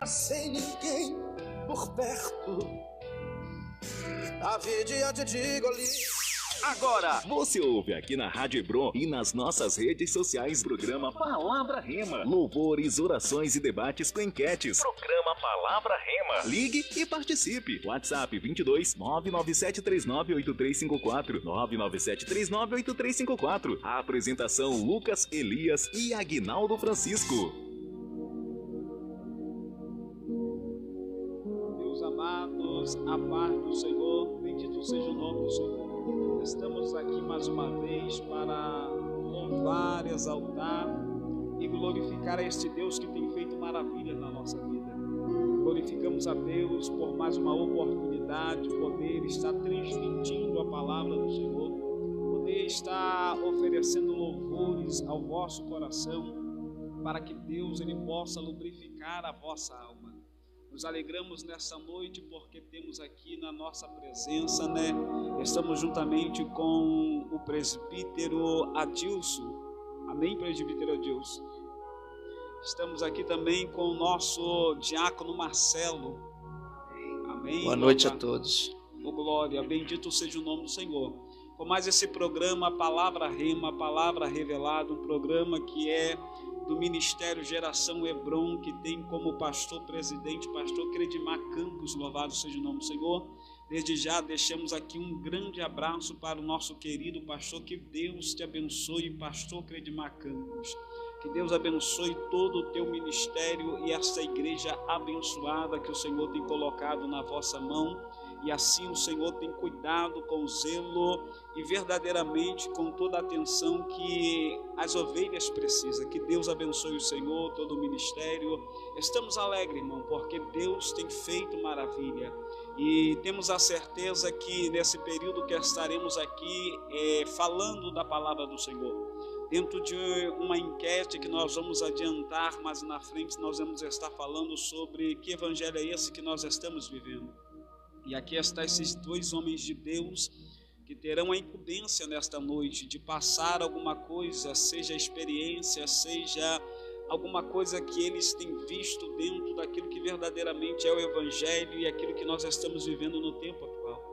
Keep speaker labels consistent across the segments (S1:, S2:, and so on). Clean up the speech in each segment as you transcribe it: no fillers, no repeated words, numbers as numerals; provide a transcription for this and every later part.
S1: Sem ninguém por perto, Davi diante de Golias.
S2: Agora, você ouve aqui na Rádio Hebron e nas nossas redes sociais programa Palavra Rema. Louvores, orações e debates com enquetes. Programa Palavra Rema. Ligue e participe. WhatsApp 22 997398354. 997398354. A apresentação Lucas Elias e Aguinaldo Francisco.
S3: Meus amados, a paz do Senhor, bendito seja o nome do Senhor. Estamos aqui mais uma vez para louvar, exaltar e glorificar a este Deus que tem feito maravilhas na nossa vida. Glorificamos a Deus por mais uma oportunidade de poder estar transmitindo a palavra do Senhor, poder estar oferecendo louvores ao vosso coração, para que Deus ele possa lubrificar a vossa alma. Nos alegramos nessa noite porque temos aqui na nossa presença, estamos juntamente com o presbítero Adilson. Amém, presbítero Adilson? Estamos aqui também com o nosso diácono Marcelo. Amém.
S4: Boa noite a todos.
S3: Oh, glória, bendito seja o nome do Senhor. Com mais esse programa, Palavra Rema, Palavra Revelada, um programa que é do Ministério Geração Hebron, que tem como pastor presidente, pastor Credimar Campos, louvado seja o nome do Senhor. Desde já deixamos aqui um grande abraço para o nosso querido pastor, que Deus te abençoe, pastor Credimar Campos. Que Deus abençoe todo o teu ministério e essa igreja abençoada que o Senhor tem colocado na vossa mão. E assim o Senhor tem cuidado com zelo e verdadeiramente com toda a atenção que as ovelhas precisam. Que Deus abençoe o Senhor, todo o ministério. Estamos alegres, irmão, porque Deus tem feito maravilha. E temos a certeza que nesse período que estaremos aqui falando da palavra do Senhor, dentro de uma enquete que nós vamos adiantar, mas na frente nós vamos estar falando sobre que evangelho é esse que nós estamos vivendo. E aqui estão esses dois homens de Deus que terão a incumbência nesta noite de passar alguma coisa, seja experiência, seja alguma coisa que eles têm visto dentro daquilo que verdadeiramente é o Evangelho e aquilo que nós estamos vivendo no tempo atual.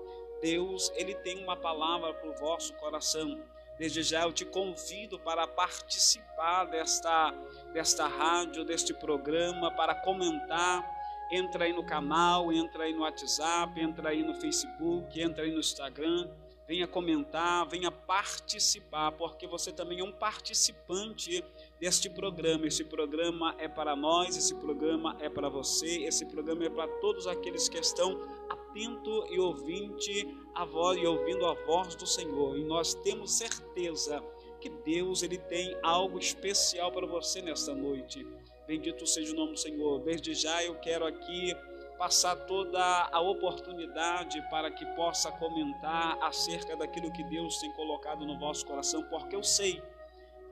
S3: Deus, Ele tem uma palavra para o vosso coração. Desde já eu te convido para participar desta rádio, deste programa, para comentar. Entra aí no canal, entra aí no WhatsApp, entra aí no Facebook, entra aí no Instagram, venha comentar, venha participar, porque você também é um participante deste programa. Esse programa é para nós, esse programa é para você, esse programa é para todos aqueles que estão atentos e ouvindo a voz do Senhor. E nós temos certeza que Deus ele tem algo especial para você nesta noite. Bendito seja o nome do Senhor. Desde já eu quero aqui passar toda a oportunidade para que possa comentar acerca daquilo que Deus tem colocado no vosso coração, porque eu sei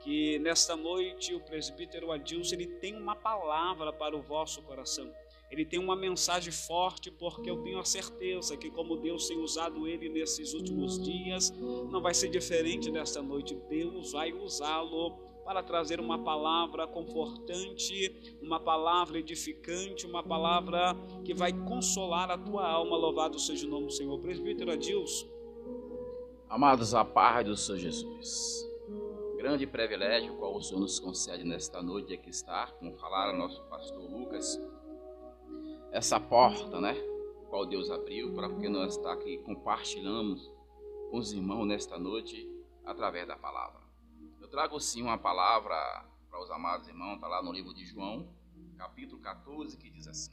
S3: que nesta noite o presbítero Adilson ele tem uma palavra para o vosso coração. Ele tem uma mensagem forte, porque eu tenho a certeza que como Deus tem usado ele nesses últimos dias, não vai ser diferente nesta noite. Deus vai usá-lo para trazer uma palavra confortante, uma palavra edificante, uma palavra que vai consolar a tua alma. Louvado seja o nome do Senhor. Presbítero Adilson.
S4: Amados, a paz do Senhor Jesus. Grande privilégio qual o Senhor nos concede nesta noite aqui estar, como falara nosso pastor Lucas, essa porta, qual Deus abriu para que nós está aqui compartilhamos com os irmãos nesta noite através da palavra. Eu trago sim uma palavra para os amados irmãos, está lá no livro de João, capítulo 14, que diz assim: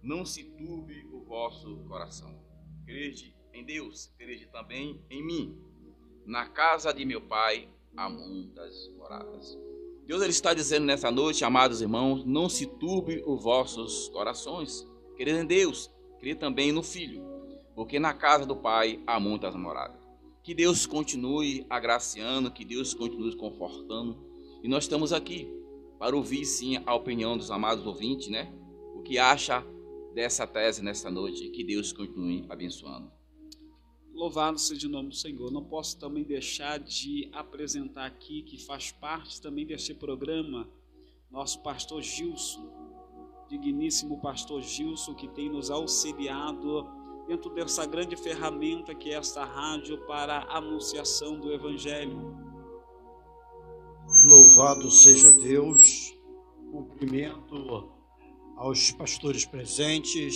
S4: não se turbe o vosso coração, crede em Deus, crede também em mim. Na casa de meu Pai há muitas moradas. Deus ele está dizendo nessa noite, amados irmãos, não se turbe os vossos corações, crede em Deus, crede também no Filho, porque na casa do Pai há muitas moradas. Que Deus continue agraciando, que Deus continue confortando. E nós estamos aqui para ouvir sim a opinião dos amados ouvintes, o que acha dessa tese nesta noite. Que Deus continue abençoando.
S3: Louvado seja o nome do Senhor. Não posso também deixar de apresentar aqui, que faz parte também deste programa, nosso pastor Gilson. digníssimo pastor Gilson, que tem nos auxiliado dentro dessa grande ferramenta que é esta rádio para a anunciação do Evangelho.
S5: Louvado seja Deus. Cumprimento aos pastores presentes,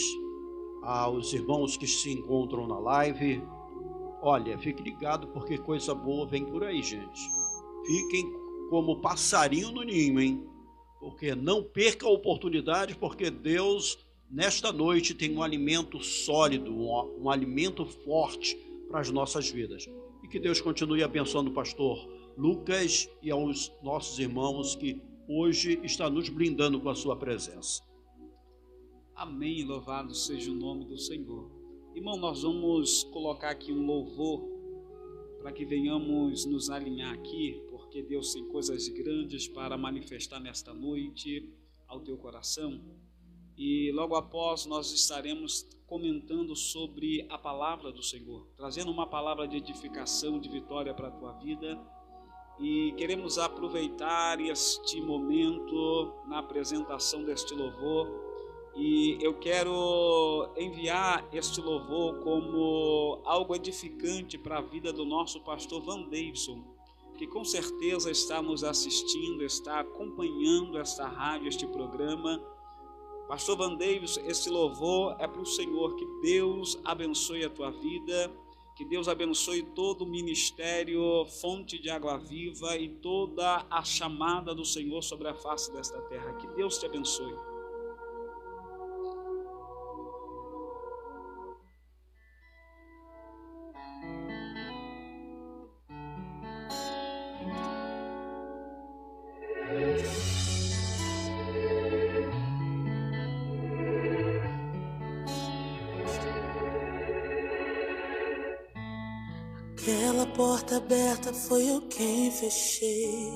S5: aos irmãos que se encontram na live. Olha, fique ligado porque coisa boa vem por aí, gente. Fiquem como passarinho no ninho, hein? Porque não perca a oportunidade, porque Deus, nesta noite, tem um alimento sólido, um alimento forte para as nossas vidas. E que Deus continue abençoando o pastor Lucas e aos nossos irmãos que hoje está nos brindando com a sua presença.
S3: Amém, louvado seja o nome do Senhor. Irmão, nós vamos colocar aqui um louvor para que venhamos nos alinhar aqui, porque Deus tem coisas grandes para manifestar nesta noite ao teu coração. E logo após nós estaremos comentando sobre a palavra do Senhor, trazendo uma palavra de edificação, de vitória para a tua vida. E queremos aproveitar este momento na apresentação deste louvor. E eu quero enviar este louvor como algo edificante para a vida do nosso pastor Vandeilson, que com certeza está nos assistindo, está acompanhando esta rádio, este programa. Pastor Vandeilson, este louvor é para o Senhor. Que Deus abençoe a tua vida, que Deus abençoe todo o ministério Fonte de Água Viva e toda a chamada do Senhor sobre a face desta terra. Que Deus te abençoe.
S6: Aquela porta aberta foi eu quem fechei.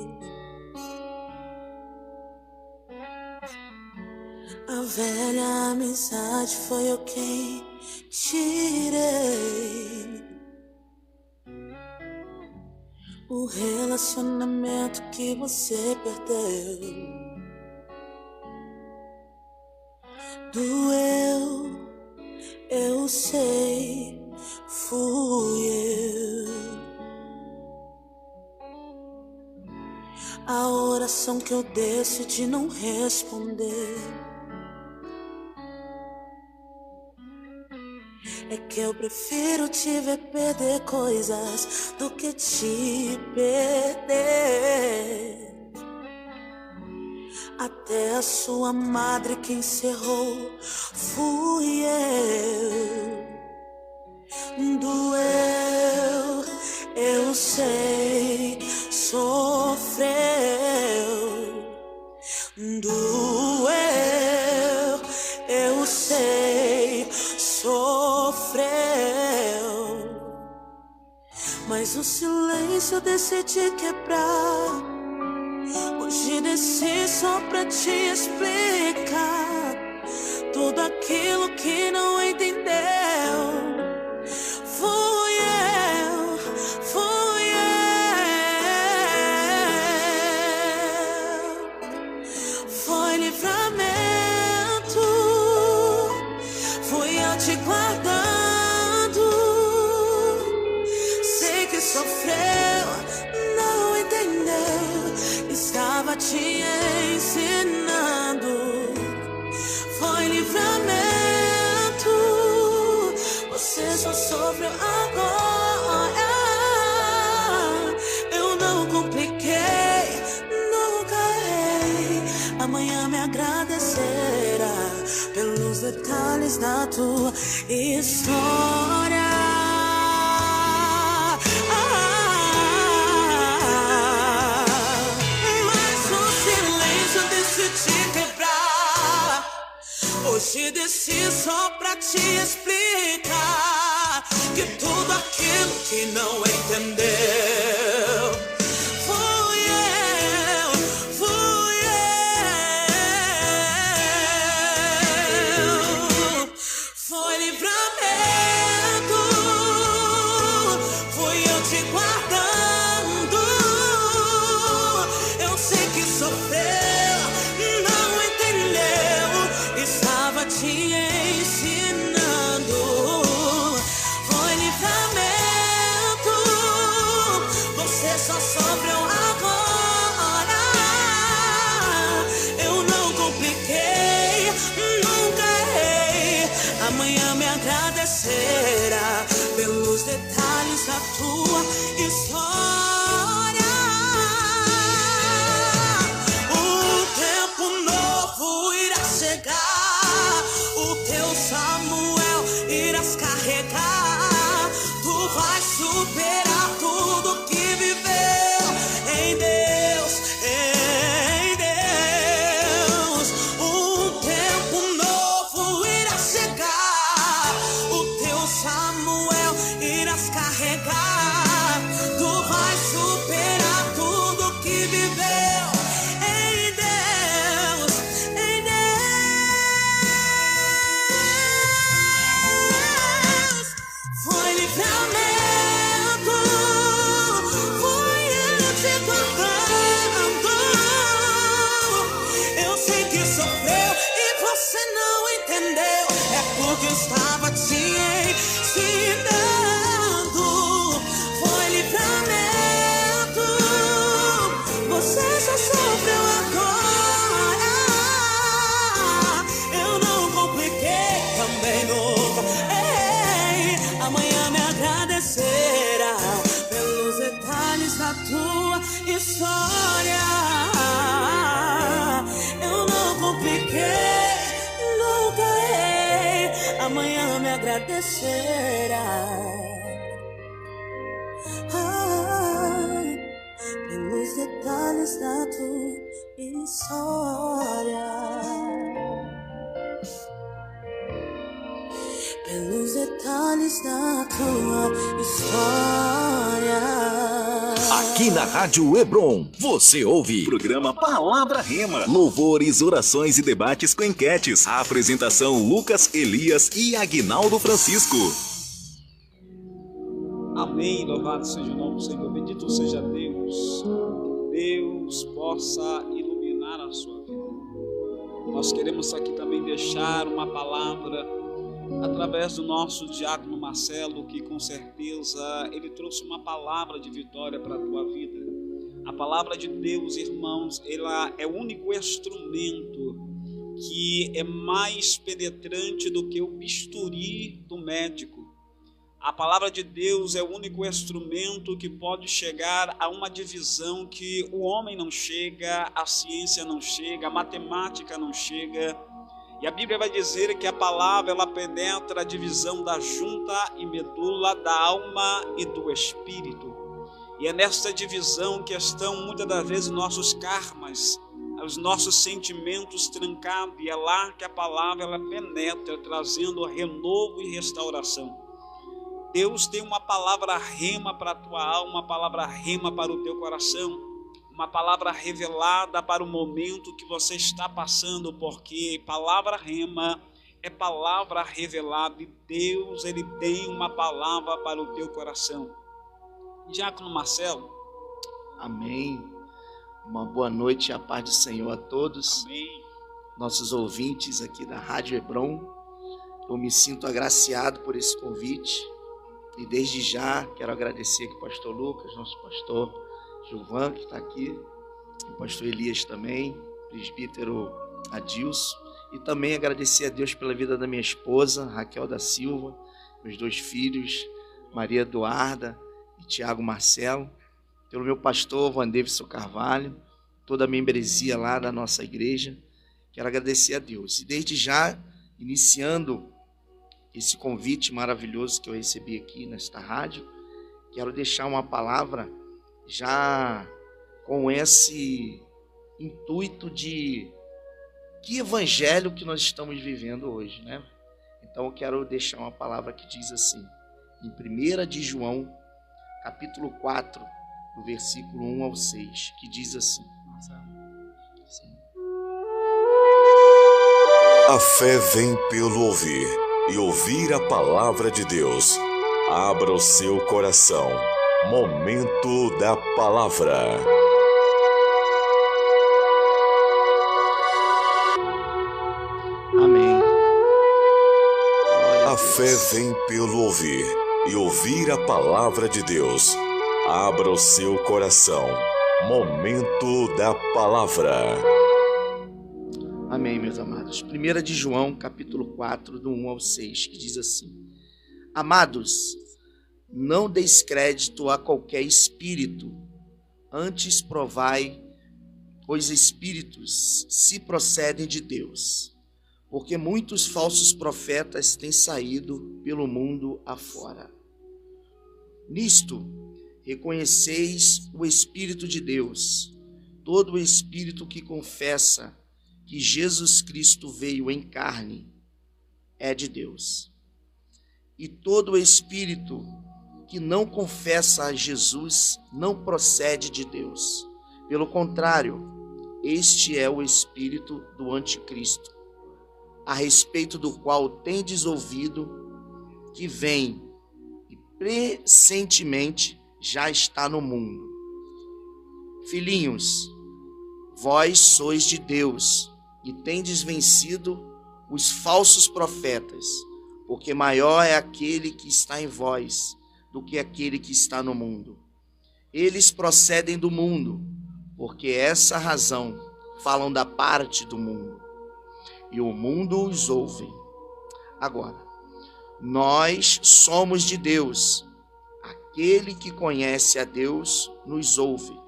S6: A velha amizade foi eu quem tirei. O relacionamento que você perdeu doeu, eu sei, fui eu. A oração que eu decidi não responder é que eu prefiro te ver perder coisas do que te perder. Até a sua madre que encerrou fui eu. Doeu, eu sei, sofreu. Doeu, eu sei, sofreu. Mas o silêncio eu decidi quebrar. Hoje desci só pra te explicar tudo aquilo que não entendeu. Fui eu, fui eu. Foi livramento, fui eu te guardando. Sei que sofreu, não entendeu, estava te ensinando. Foi livramento, você só sofreu agora. Eu não compliquei, nunca errei. Amanhã me agradecerá pelos detalhes da tua história. Hoje desci só pra te explicar que tudo aquilo que não entendeu fui eu, fui eu. Foi livramento, fui eu te guardando. Eu sei que sofreu, não entendeu, amanhã me agradecerá pelos detalhes da tua história. Um tempo novo irá chegar, o teu Samuel irás carregar, tu vais superar tudo que viveu em Deus, em Deus. Um tempo novo irá chegar, o teu Samuel irás carregar, tu vais superar tudo que viveu em Deus, em Deus. Foi livramento, foi Ele te guardando. Eu sei que sofreu e você não entendeu, é porque eu estava te ensinando. Foi livramento, você só sofreu agora. Eu não compliquei, também nunca. Ei, amanhã me agradecerá pelos detalhes da tua história. Eu não compliquei, nunca errei. Amanhã me agradecerá. Pelos detalhes da tua história. Pelos detalhes da tua história.
S2: Aqui na Rádio Hebron, você ouve programa Palavra Rema, louvores, orações e debates com enquetes. A apresentação Lucas, Elias e Aguinaldo Francisco.
S3: Amém, louvado seja o nome do Senhor, bendito seja Deus, Deus possa iluminar a sua vida. Nós queremos aqui também deixar uma palavra através do nosso diácono Marcelo, que com certeza ele trouxe uma palavra de vitória para a tua vida. A palavra de Deus, irmãos, ela é o único instrumento que é mais penetrante do que o bisturi do médico. A palavra de Deus é o único instrumento que pode chegar a uma divisão que o homem não chega, a ciência não chega, a matemática não chega. E a Bíblia vai dizer que a palavra ela penetra a divisão da junta e medula, da alma e do espírito. E é nesta divisão que estão muitas das vezes nossos karmas, os nossos sentimentos trancados, e é lá que a palavra ela penetra, trazendo renovo e restauração. Deus tem uma palavra rema para a tua alma, uma palavra rema para o teu coração, uma palavra revelada para o momento que você está passando, porque palavra rema é palavra revelada, e Deus ele tem uma palavra para o teu coração. Diácono Marcelo.
S1: Amém. Uma boa noite e a paz do Senhor a todos.
S3: Amém.
S1: Nossos ouvintes aqui da Rádio Hebron. Eu me sinto agraciado por esse convite. E desde já quero agradecer aqui ao pastor Lucas, nosso pastor Gilvan, que está aqui, o pastor Elias também, presbítero Adilson, e também agradecer a Deus pela vida da minha esposa, Raquel da Silva, meus 2 filhos, Maria Eduarda e Tiago Marcelo, pelo meu pastor Vandeverson Carvalho, toda a membresia lá da nossa igreja. Quero agradecer a Deus. E desde já, iniciando esse convite maravilhoso que eu recebi aqui nesta rádio, quero deixar uma palavra já com esse intuito de que evangelho que nós estamos vivendo hoje, né? Então eu quero deixar uma palavra que diz assim, em 1 de João, capítulo 4, do versículo 1 ao 6, que diz assim.
S7: A fé vem pelo ouvir, e ouvir a palavra de Deus. Abra o seu coração. Momento da palavra.
S1: Amém.
S7: A fé vem pelo ouvir, e ouvir a palavra de Deus. Abra o seu coração. Momento da palavra.
S1: Amém, meus amados. 1 de João, capítulo 4, do 1 ao 6, que diz assim: Amados, não deis crédito a qualquer espírito, antes provai os espíritos se procedem de Deus, porque muitos falsos profetas têm saído pelo mundo afora. Nisto, reconheceis o Espírito de Deus. Todo o espírito que confessa que Jesus Cristo veio em carne é de Deus. E todo o espírito que não confessa a Jesus não procede de Deus. Pelo contrário, este é o espírito do anticristo, a respeito do qual tendes ouvido que vem e pressentemente já está no mundo. Filhinhos, vós sois de Deus e tendes vencido os falsos profetas, porque maior é aquele que está em vós do que aquele que está no mundo. Eles procedem do mundo, porque essa razão falam da parte do mundo, e o mundo os ouve. Agora, nós somos de Deus. Aquele que conhece a Deus nos ouve.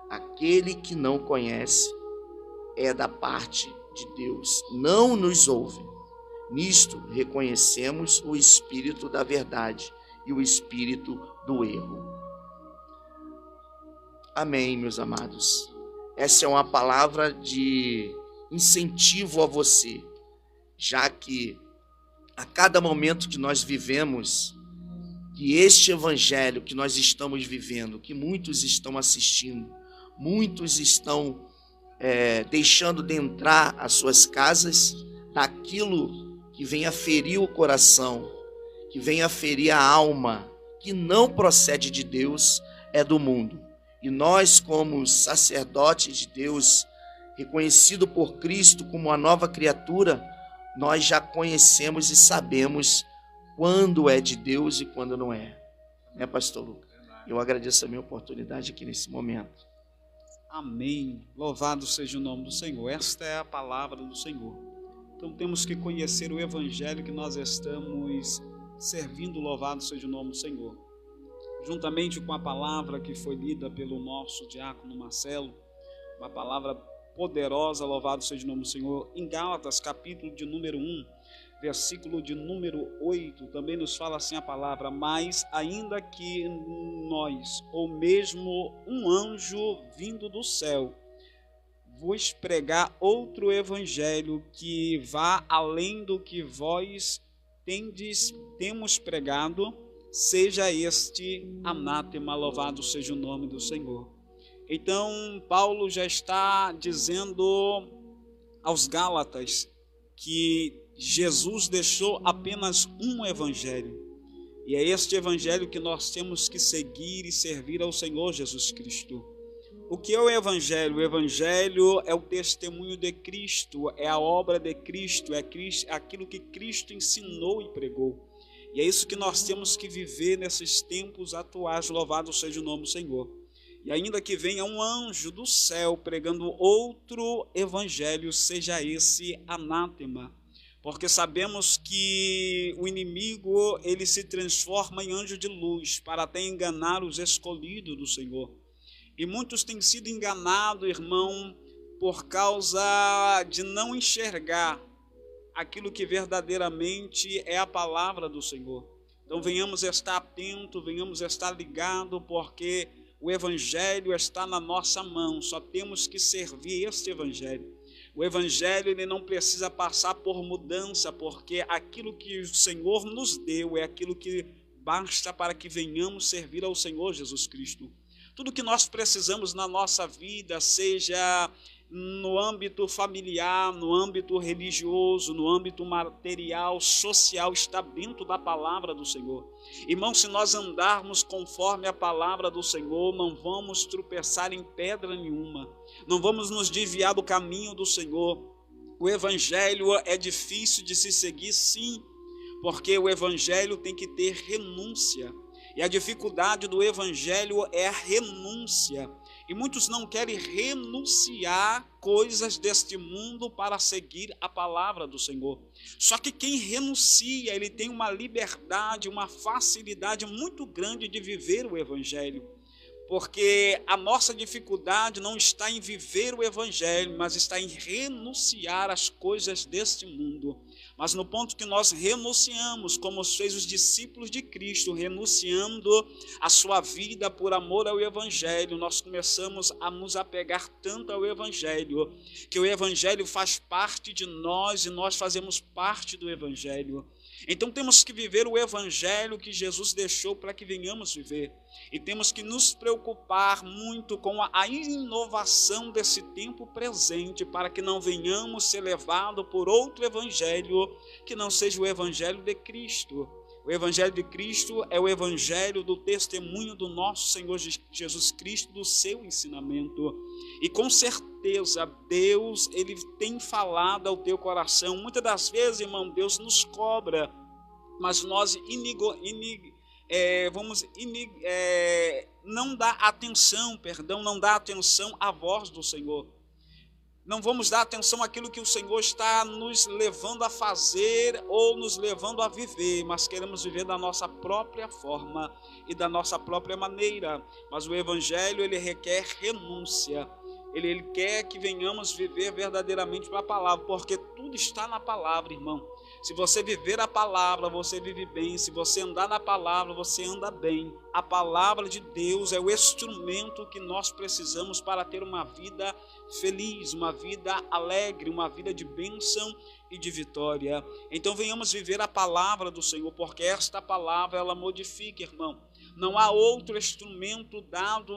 S1: Aquele que não conhece é da parte de Deus, não nos ouve. Nisto reconhecemos o espírito da verdade e o espírito do erro. Amém, meus amados. Essa é uma palavra de incentivo a você, já que a cada momento que nós vivemos, que este evangelho que nós estamos vivendo, que muitos estão assistindo, muitos estão deixando de entrar às suas casas, daquilo que vem a ferir o coração, que vem a ferir a alma, que não procede de Deus, é do mundo. E nós, como sacerdotes de Deus, reconhecido por Cristo como uma nova criatura, nós já conhecemos e sabemos quando é de Deus e quando não é. Né, pastor Lucas? Eu agradeço a minha oportunidade aqui nesse momento.
S3: Amém. Louvado seja o nome do Senhor. Esta é a palavra do Senhor. Então temos que conhecer o evangelho que nós estamos servindo. Louvado seja o nome do Senhor. Juntamente com a palavra que foi lida pelo nosso diácono Marcelo, uma palavra poderosa, louvado seja o nome do Senhor, em Gálatas, capítulo de número 1, versículo de número 8, também nos fala assim a palavra: mas ainda que nós, ou mesmo um anjo vindo do céu, vos pregar outro evangelho que vá além do que vós temos pregado, seja este anátema, louvado seja o nome do Senhor. Então, Paulo já está dizendo aos Gálatas que Jesus deixou apenas um evangelho, e é este evangelho que nós temos que seguir e servir ao Senhor Jesus Cristo. O que é o evangelho? O evangelho é o testemunho de Cristo, é a obra de Cristo, é aquilo que Cristo ensinou e pregou. E é isso que nós temos que viver nesses tempos atuais, louvado seja o nome do Senhor. E ainda que venha um anjo do céu pregando outro evangelho, seja esse anátema. Porque sabemos que o inimigo, ele se transforma em anjo de luz para até enganar os escolhidos do Senhor. E muitos têm sido enganados, irmão, por causa de não enxergar aquilo que verdadeiramente é a palavra do Senhor. Então venhamos estar atentos, venhamos estar ligados, porque o evangelho está na nossa mão, só temos que servir este evangelho. O evangelho, ele não precisa passar por mudança, porque aquilo que o Senhor nos deu é aquilo que basta para que venhamos servir ao Senhor Jesus Cristo. Tudo que nós precisamos na nossa vida, seja no âmbito familiar, no âmbito religioso, no âmbito material, social, está dentro da palavra do Senhor. Irmão, se nós andarmos conforme a palavra do Senhor, não vamos tropeçar em pedra nenhuma, não vamos nos desviar do caminho do Senhor. O evangelho é difícil de se seguir, sim, porque o evangelho tem que ter renúncia. E a dificuldade do evangelho é a renúncia. E muitos não querem renunciar coisas deste mundo para seguir a palavra do Senhor. Só que quem renuncia, ele tem uma liberdade, uma facilidade muito grande de viver o Evangelho. Porque a nossa dificuldade não está em viver o Evangelho, mas está em renunciar às coisas deste mundo. Mas no ponto que nós renunciamos, como fez os discípulos de Cristo, renunciando a sua vida por amor ao Evangelho, nós começamos a nos apegar tanto ao Evangelho, que o Evangelho faz parte de nós e nós fazemos parte do Evangelho. Então temos que viver o Evangelho que Jesus deixou para que venhamos viver. E temos que nos preocupar muito com a inovação desse tempo presente, para que não venhamos ser levados por outro Evangelho que não seja o Evangelho de Cristo. O Evangelho de Cristo é o Evangelho do testemunho do nosso Senhor Jesus Cristo, do seu ensinamento. E com certeza Deus, Ele tem falado ao teu coração. Muitas das vezes, irmão, Deus nos cobra, mas nós não dá atenção à voz do Senhor. Não vamos dar atenção àquilo que o Senhor está nos levando a fazer ou nos levando a viver, mas queremos viver da nossa própria forma e da nossa própria maneira. Mas o Evangelho, ele requer renúncia. Ele quer que venhamos viver verdadeiramente para a palavra, porque tudo está na palavra, irmão. Se você viver a palavra, você vive bem. Se você andar na palavra, você anda bem. A palavra de Deus é o instrumento que nós precisamos para ter uma vida feliz, uma vida alegre, uma vida de bênção e de vitória. Então venhamos viver a palavra do Senhor, porque esta palavra, ela modifica, irmão. Não há outro instrumento dado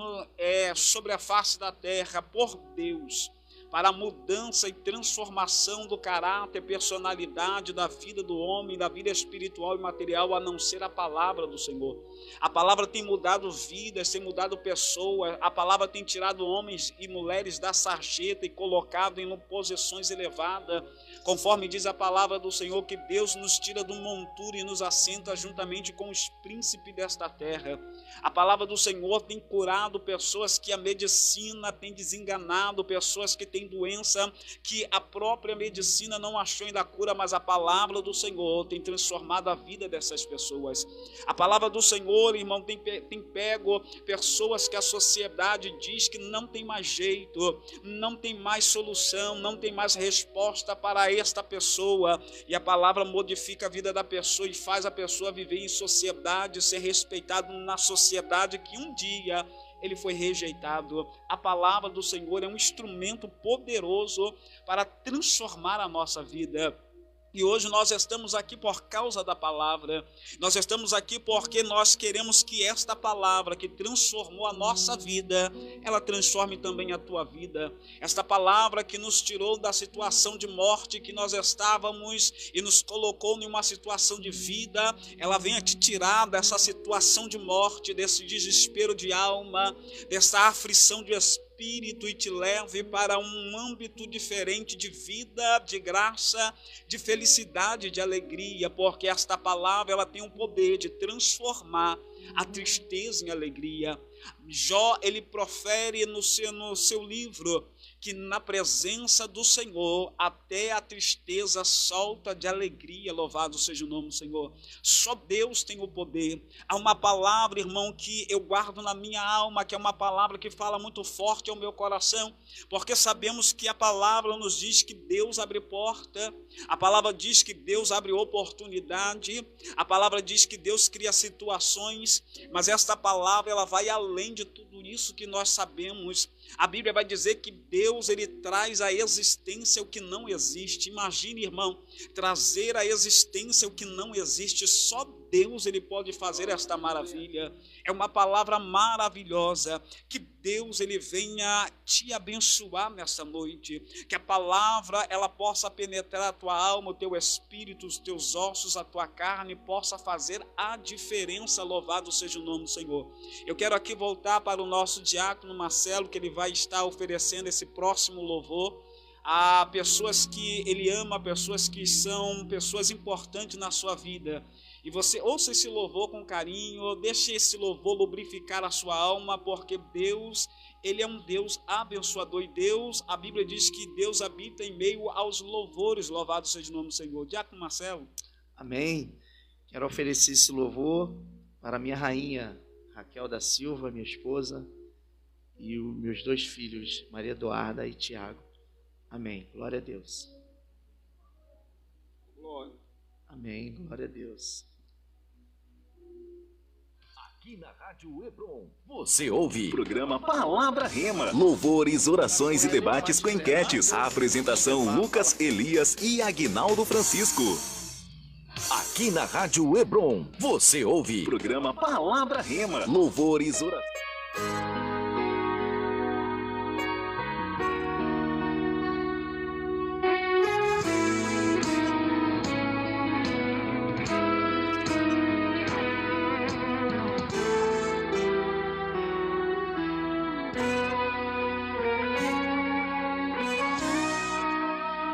S3: sobre a face da terra por Deus para a mudança e transformação do caráter, personalidade da vida do homem, da vida espiritual e material, a não ser a palavra do Senhor. A palavra tem mudado vidas, tem mudado pessoas, a palavra tem tirado homens e mulheres da sarjeta e colocado em posições elevadas, conforme diz a palavra do Senhor, que Deus nos tira do monturo e nos assenta juntamente com os príncipes desta terra. A palavra do Senhor tem curado pessoas que a medicina tem desenganado, pessoas que têm doença que a própria medicina não achou ainda cura, mas a palavra do Senhor tem transformado a vida dessas pessoas. A palavra do Senhor, irmão, tem pego pessoas que a sociedade diz que não tem mais jeito, não tem mais solução, não tem mais resposta para esta pessoa, e a palavra modifica a vida da pessoa e faz a pessoa viver em sociedade, ser respeitado na sociedade que um dia ele foi rejeitado. A palavra do Senhor é um instrumento poderoso para transformar a nossa vida. E hoje nós estamos aqui por causa da palavra. Nós estamos aqui porque nós queremos que esta palavra que transformou a nossa vida, ela transforme também a tua vida. Esta palavra que nos tirou da situação de morte que nós estávamos e nos colocou em uma situação de vida, ela venha te tirar dessa situação de morte, desse desespero de alma, dessa aflição de espírito, e te leve para um âmbito diferente de vida, de graça, de felicidade, de alegria, porque esta palavra ela tem o poder de transformar a tristeza em alegria. Jó, ele profere no seu livro que na presença do Senhor até a tristeza solta de alegria, louvado seja o nome do Senhor. Só Deus tem o poder. Há uma palavra, irmão, que eu guardo na minha alma, que é uma palavra que fala muito forte ao meu coração, porque sabemos que a palavra nos diz que Deus abre porta, a palavra diz que Deus abre oportunidade, a palavra diz que Deus cria situações, mas esta palavra ela vai além de tudo isso que nós sabemos. A Bíblia vai dizer que Deus ele traz à existência o que não existe. Imagine, irmão, trazer à existência o que não existe. Só Deus ele pode fazer esta maravilha. É uma palavra maravilhosa. Que Deus ele venha te abençoar nesta noite. Que a palavra ela possa penetrar a tua alma, o teu espírito, os teus ossos, a tua carne, possa fazer a diferença. Louvado seja o nome do Senhor. Eu quero aqui voltar para o nosso diácono Marcelo, que ele vai estar oferecendo esse próximo louvor a pessoas que ele ama, pessoas que são pessoas importantes na sua vida. E você ouça esse louvor com carinho, deixe esse louvor lubrificar a sua alma, porque Deus Ele é um Deus abençoador. E Deus, a Bíblia diz que Deus habita em meio aos louvores. Louvado seja o nome do Senhor. Diácono Marcelo.
S1: Amém. Quero oferecer esse louvor para minha rainha Raquel da Silva, minha esposa, e os meus 2 filhos, Maria Eduarda e Tiago. Amém. Glória a Deus.
S3: Glória.
S1: Amém. Glória a Deus.
S2: Aqui na Rádio Hebron, você ouve o programa Palavra Rema. Louvores, orações e debates com enquetes. A apresentação Lucas, Elias e Aguinaldo Francisco. Aqui na Rádio Hebron, você ouve o programa Palavra Rema. Louvores, orações.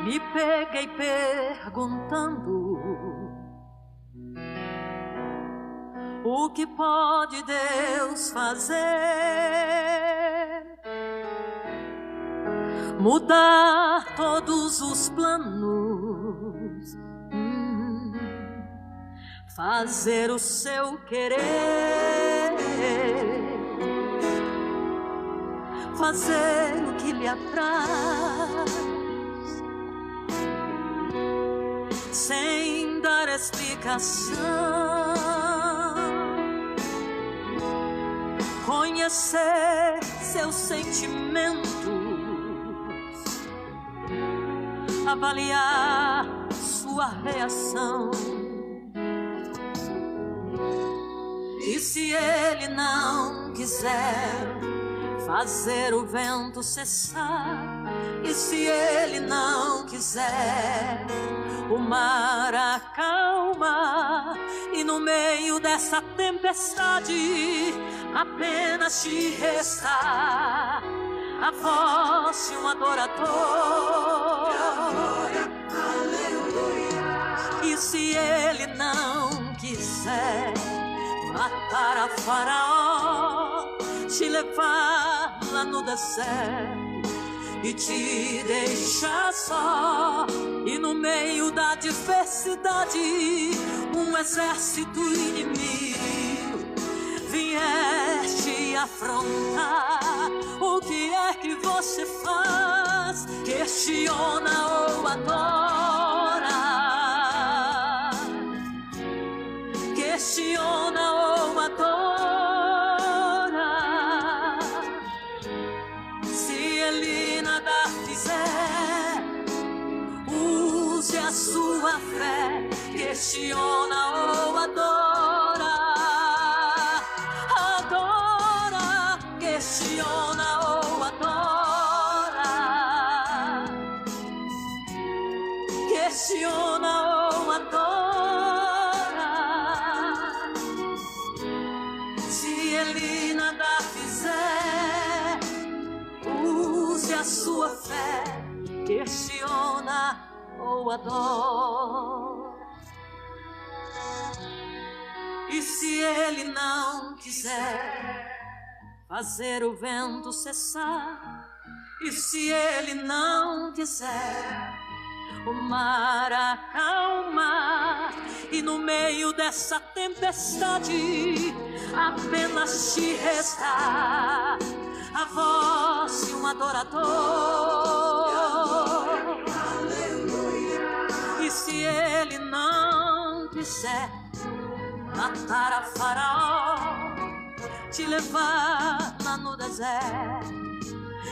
S8: Me peguei perguntando o que pode Deus fazer, mudar todos os planos, fazer o seu querer, fazer o que lhe apraz, sem dar explicação, conhecer seus sentimentos, avaliar sua reação. E se ele não quiser fazer o vento cessar, e se ele não quiser o mar acalma, e no meio dessa tempestade apenas te resta a voz de um adorador. E se ele não quiser matar a Faraó, te levar lá no deserto e te deixar só, e no meio da diversidade um exército inimigo vieste afrontar, o que é que você faz? Questiona ou adora? Questiona ou adora? Se ele nada fizer, use a sua fé. Questiona ou adora? Adora. Questiona ou adora? Questiona ou adora? Se ele nada fizer, use a sua fé. Questiona ou adora? E se ele não quiser fazer o vento cessar, e se ele não quiser o mar acalmar, e no meio dessa tempestade apenas te resta a voz de um adorador. E se ele não quiser matar a Faraó, te levar lá no deserto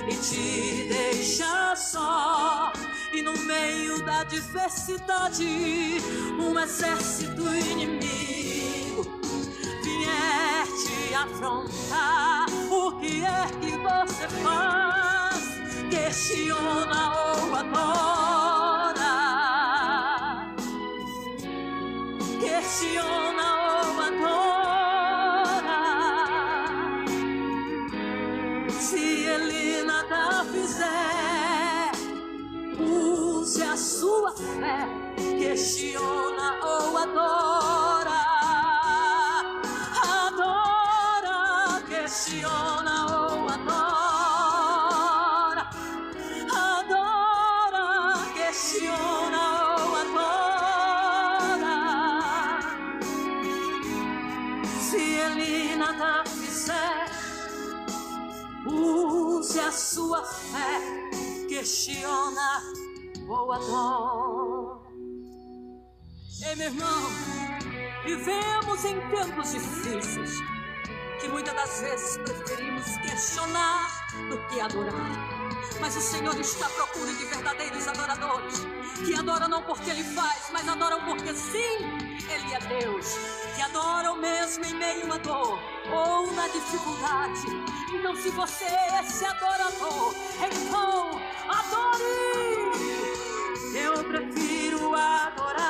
S8: e te deixar só, e no meio da diversidade um exército inimigo vier te afrontar, o que é que você faz? Questiona ou adora? Questiona ou adora? Se ele nada fizer, use a sua fé. Questiona ou adora? Adora. Questiona ou adora? questiona ou adora. Se ele nada fizer, use a sua fé, questiona ou adora. Ei, meu irmão, vivemos em tempos difíceis, que muitas das vezes preferimos questionar do que adorar. Mas o Senhor está à procura de verdadeiros adoradores, que adoram não porque Ele faz, mas adoram porque sim, Ele é Deus, que adoram mesmo em meio à dor ou na dificuldade. Então, se você é esse adorador, então adore. Eu prefiro adorar,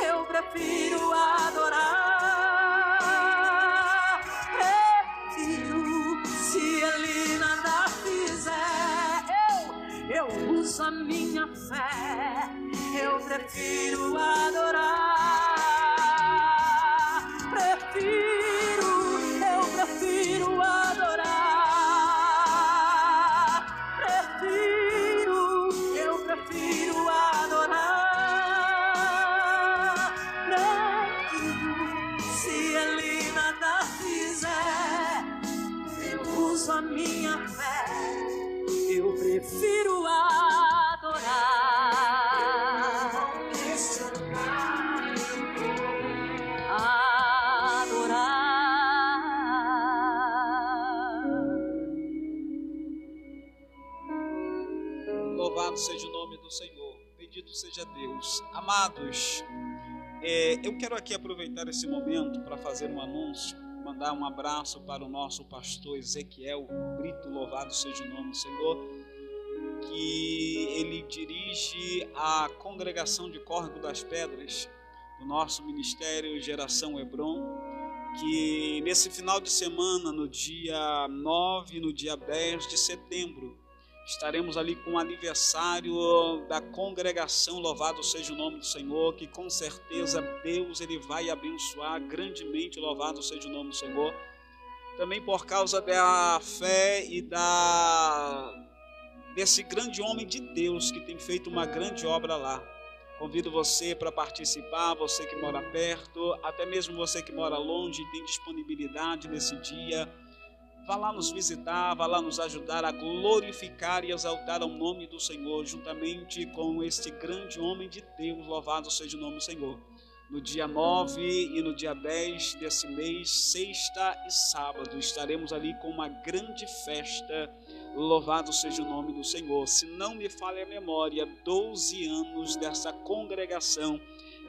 S8: eu prefiro adorar, se Ele nada fizer, eu uso a minha fé, eu prefiro adorar, eu prefiro adorar, eu prefiro adorar, se Ele nada fizer, eu uso a minha fé, eu prefiro adorar.
S3: Louvado seja o nome do Senhor, bendito seja Deus. Amados, eu quero aqui aproveitar esse momento para fazer um anúncio, mandar um abraço para o nosso pastor Ezequiel Brito, louvado seja o nome do Senhor, que ele dirige a congregação de Córrego das Pedras, do nosso ministério Geração Hebron, que nesse final de semana, no dia 9 e no dia 10 de setembro, estaremos ali com o aniversário da congregação, louvado seja o nome do Senhor, que com certeza Deus ele vai abençoar grandemente, louvado seja o nome do Senhor. Também por causa da fé e desse grande homem de Deus que tem feito uma grande obra lá. Convido você para participar, você que mora perto, até mesmo você que mora longe e tem disponibilidade nesse dia. Vá lá nos visitar, vá lá nos ajudar a glorificar e exaltar o nome do Senhor, juntamente com este grande homem de Deus, louvado seja o nome do Senhor. No dia 9 e no dia 10 desse mês, sexta e sábado, estaremos ali com uma grande festa, louvado seja o nome do Senhor. Se não me falha a memória, 12 anos dessa congregação,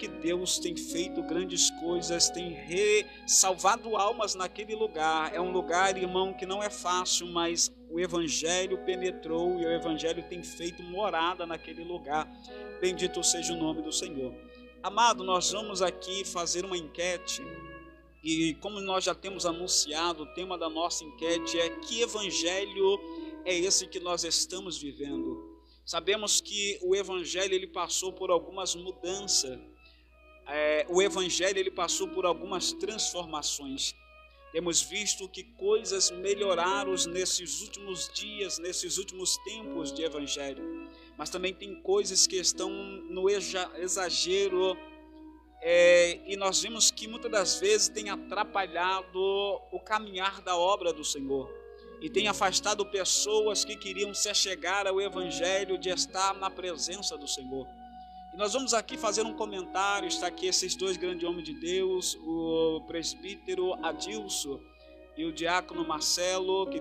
S3: que Deus tem feito grandes coisas, tem salvado almas naquele lugar. É um lugar, irmão, que não é fácil, mas o Evangelho penetrou e o Evangelho tem feito morada naquele lugar. Bendito seja o nome do Senhor. Amado, nós vamos aqui fazer uma enquete e como nós já temos anunciado, o tema da nossa enquete é: que Evangelho é esse que nós estamos vivendo? Sabemos que o Evangelho ele passou por algumas mudanças. O Evangelho ele passou por algumas transformações. Temos visto que coisas melhoraram nesses últimos dias, nesses últimos tempos de Evangelho. Mas também tem coisas que estão no exagero. E nós vimos que muitas das vezes tem atrapalhado o caminhar da obra do Senhor. E tem afastado pessoas que queriam se achegar ao Evangelho, de estar na presença do Senhor. Nós vamos aqui fazer um comentário. Está aqui esses dois grandes homens de Deus, o presbítero Adilson e o diácono Marcelo, que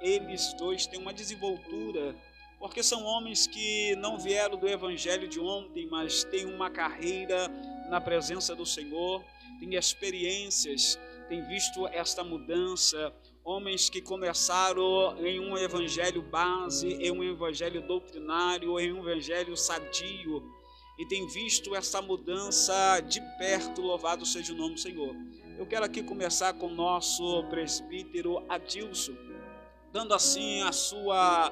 S3: eles dois têm uma desenvoltura, porque são homens que não vieram do evangelho de ontem, mas têm uma carreira na presença do Senhor, têm experiências, têm visto esta mudança. Homens que começaram em um evangelho base, em um evangelho doutrinário, em um evangelho sadio, e tem visto essa mudança de perto, louvado seja o nome do Senhor. Eu quero aqui começar com o nosso presbítero Adilson, dando assim a sua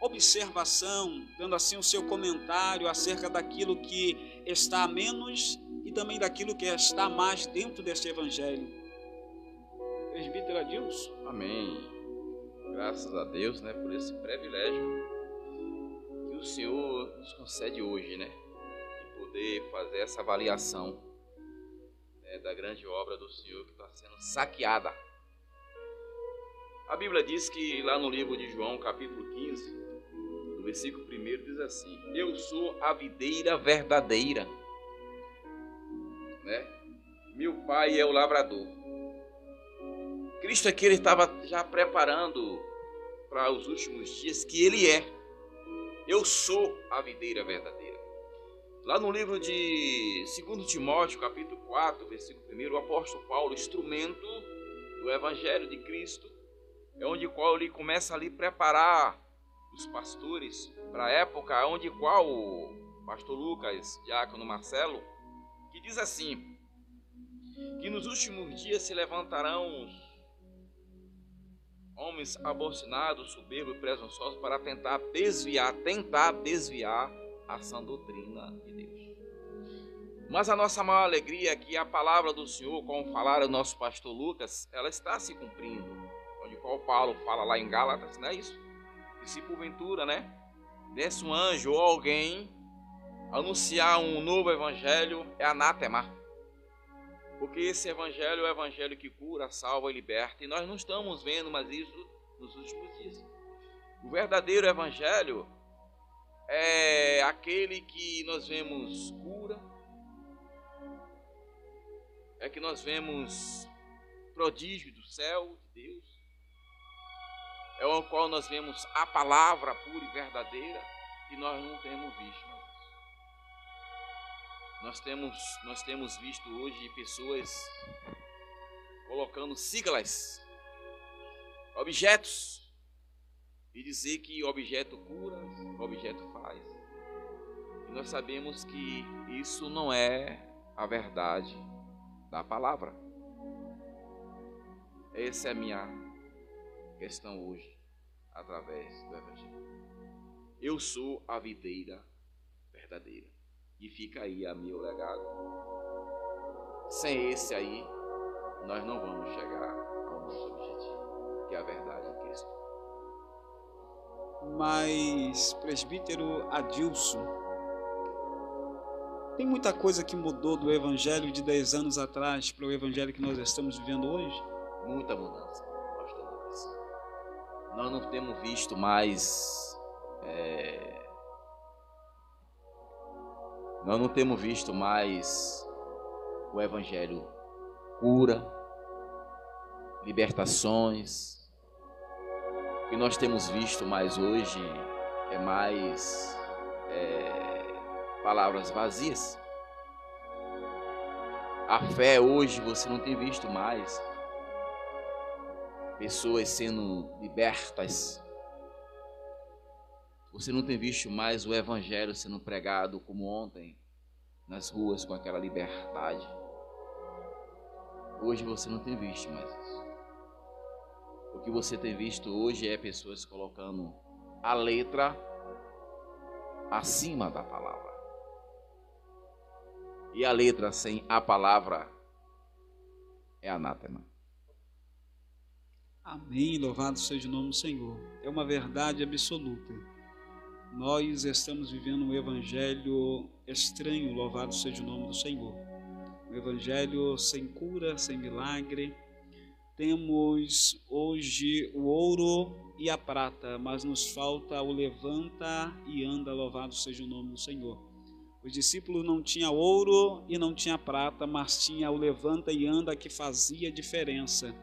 S3: observação, dando assim o seu comentário acerca daquilo que está a menos e também daquilo que está a mais dentro deste evangelho. Presbítero Adilson.
S4: Amém. Graças a Deus, né, por esse privilégio que o Senhor nos concede hoje, né, de poder fazer essa avaliação, né, da grande obra do Senhor que está sendo saqueada. A Bíblia diz que lá no livro de João, capítulo 15, no versículo 1, diz assim: eu sou a videira verdadeira, né? Meu pai é o lavrador. Cristo aqui, ele estava já preparando para os últimos dias que ele é. Eu sou a videira verdadeira. Lá no livro de 2 Timóteo, capítulo 4, versículo 1, o apóstolo Paulo, instrumento do Evangelho de Cristo, é onde qual ele começa ali preparar os pastores para a época onde qual o pastor Lucas, diácono Marcelo, que diz assim, que nos últimos dias se levantarão homens abocinados, soberbos e presunçosos para tentar desviar a sã doutrina de Deus. Mas a nossa maior alegria é que a palavra do Senhor, como falara o nosso pastor Lucas, ela está se cumprindo. Onde qual Paulo fala lá em Gálatas, não é isso? E se porventura, né, desce um anjo ou alguém anunciar um novo evangelho, é anátema. Porque esse evangelho é o evangelho que cura, salva e liberta. E nós não estamos vendo mais isso nos últimos dias. O verdadeiro evangelho é aquele que nós vemos cura, é que nós vemos prodígio do céu de Deus, é o qual nós vemos a palavra pura e verdadeira, e nós não temos visto. Nós temos visto hoje pessoas colocando siglas, objetos, e dizer que objeto cura, objeto faz. E nós sabemos que isso não é a verdade da palavra. Essa é a minha questão hoje, através do Evangelho. Eu sou a videira verdadeira. E fica aí a meu legado. Sem esse aí, nós não vamos chegar ao nosso objetivo, que é a verdade em Cristo.
S3: Mas, presbítero Adilson, tem muita coisa que mudou do evangelho de 10 anos atrás para o evangelho que nós estamos vivendo hoje?
S4: Muita mudança, pastor Lucas. Nós não temos visto mais... Nós não temos visto mais o evangelho cura, libertações. O que nós temos visto mais hoje é mais palavras vazias. A fé hoje você não tem visto mais pessoas sendo libertas. Você não tem visto mais o evangelho sendo pregado como ontem, nas ruas com aquela liberdade. Hoje você não tem visto mais isso. O que você tem visto hoje é pessoas colocando a letra acima da palavra. E a letra sem a palavra é anátema.
S3: Amém, louvado seja o nome do Senhor. É uma verdade absoluta. Nós estamos vivendo um evangelho estranho, louvado seja o nome do Senhor. Um evangelho sem cura, sem milagre. Temos hoje o ouro e a prata, mas nos falta o levanta e anda, louvado seja o nome do Senhor. Os discípulos não tinham ouro e não tinha prata, mas tinha o levanta e anda que fazia diferença.